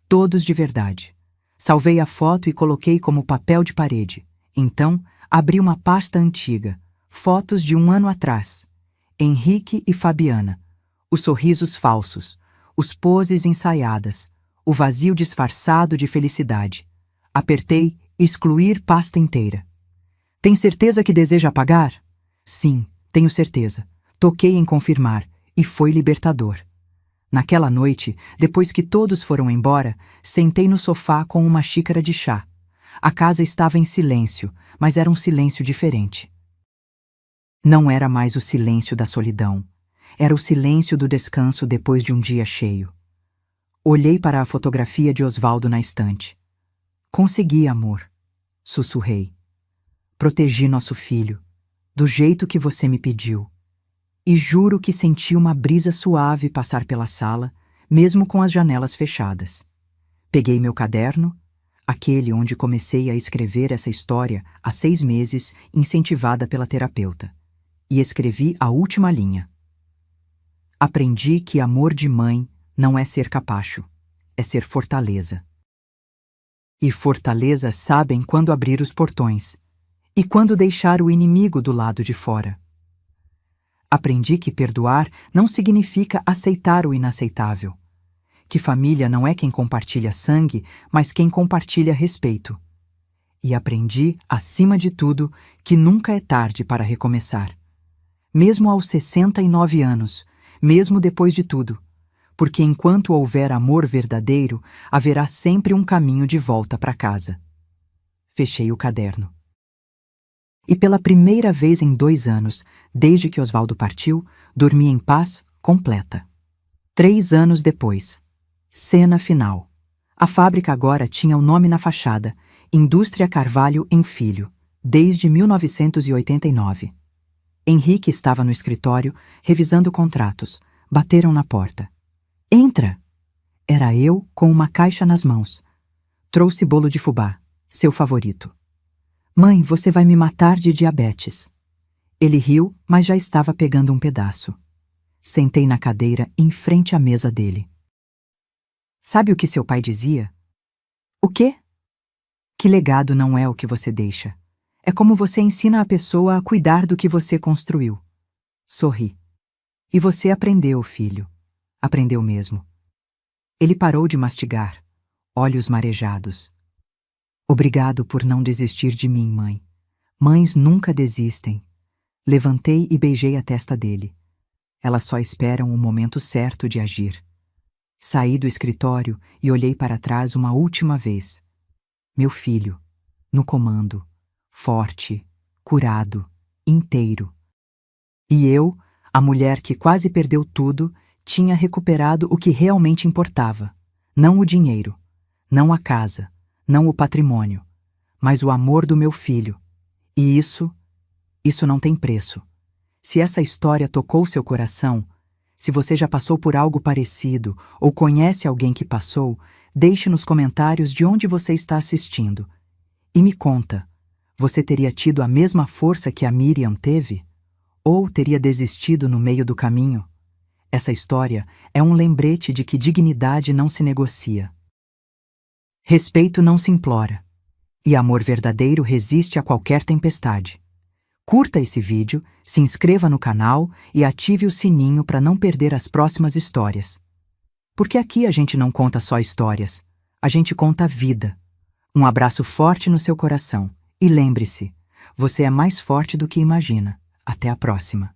Todos de verdade. Salvei a foto e coloquei como papel de parede. Então, abri uma pasta antiga. Fotos de 1 ano atrás. Henrique e Fabiana. Os sorrisos falsos. Os poses ensaiadas. O vazio disfarçado de felicidade. Apertei excluir pasta inteira. Tem certeza que deseja apagar? Sim, tenho certeza. Toquei em confirmar, e foi libertador. Naquela noite, depois que todos foram embora, sentei no sofá com uma xícara de chá. A casa estava em silêncio, mas era um silêncio diferente. Não era mais o silêncio da solidão. Era o silêncio do descanso depois de um dia cheio. Olhei para a fotografia de Osvaldo na estante. Consegui, amor, sussurrei. Protegi nosso filho, do jeito que você me pediu. E juro que senti uma brisa suave passar pela sala, mesmo com as janelas fechadas. Peguei meu caderno, aquele onde comecei a escrever essa história há 6 meses, incentivada pela terapeuta, e escrevi a última linha. Aprendi que amor de mãe não é ser capacho, é ser fortaleza. E fortalezas sabem quando abrir os portões, e quando deixar o inimigo do lado de fora. Aprendi que perdoar não significa aceitar o inaceitável. Que família não é quem compartilha sangue, mas quem compartilha respeito. E aprendi, acima de tudo, que nunca é tarde para recomeçar. Mesmo aos 69 anos, mesmo depois de tudo. Porque enquanto houver amor verdadeiro, haverá sempre um caminho de volta para casa. Fechei o caderno. E pela primeira vez em 2 anos, desde que Osvaldo partiu, dormi em paz completa. 3 anos depois. Cena final. A fábrica agora tinha o nome na fachada, Indústria Carvalho em Filho, desde 1989. Henrique estava no escritório, revisando contratos. Bateram na porta. Entra! Era eu com uma caixa nas mãos. Trouxe bolo de fubá. Seu favorito. Mãe, você vai me matar de diabetes. Ele riu, mas já estava pegando um pedaço. Sentei na cadeira em frente à mesa dele. Sabe o que seu pai dizia? O quê? Que legado não é o que você deixa. É como você ensina a pessoa a cuidar do que você construiu. Sorri. E você aprendeu, filho. Aprendeu mesmo. Ele parou de mastigar, olhos marejados. Obrigado por não desistir de mim, mãe. Mães nunca desistem. Levantei e beijei a testa dele. Elas só esperam o momento certo de agir. Saí do escritório e olhei para trás uma última vez. Meu filho, no comando, forte, curado, inteiro. E eu, a mulher que quase perdeu tudo, tinha recuperado o que realmente importava. Não o dinheiro, não a casa, não o patrimônio, mas o amor do meu filho. E isso não tem preço. Se essa história tocou seu coração, se você já passou por algo parecido ou conhece alguém que passou, deixe nos comentários de onde você está assistindo. E me conta, você teria tido a mesma força que a Miriam teve? Ou teria desistido no meio do caminho? Essa história é um lembrete de que dignidade não se negocia. Respeito não se implora. E amor verdadeiro resiste a qualquer tempestade. Curta esse vídeo, se inscreva no canal e ative o sininho para não perder as próximas histórias. Porque aqui a gente não conta só histórias, a gente conta vida. Um abraço forte no seu coração e lembre-se, você é mais forte do que imagina. Até a próxima.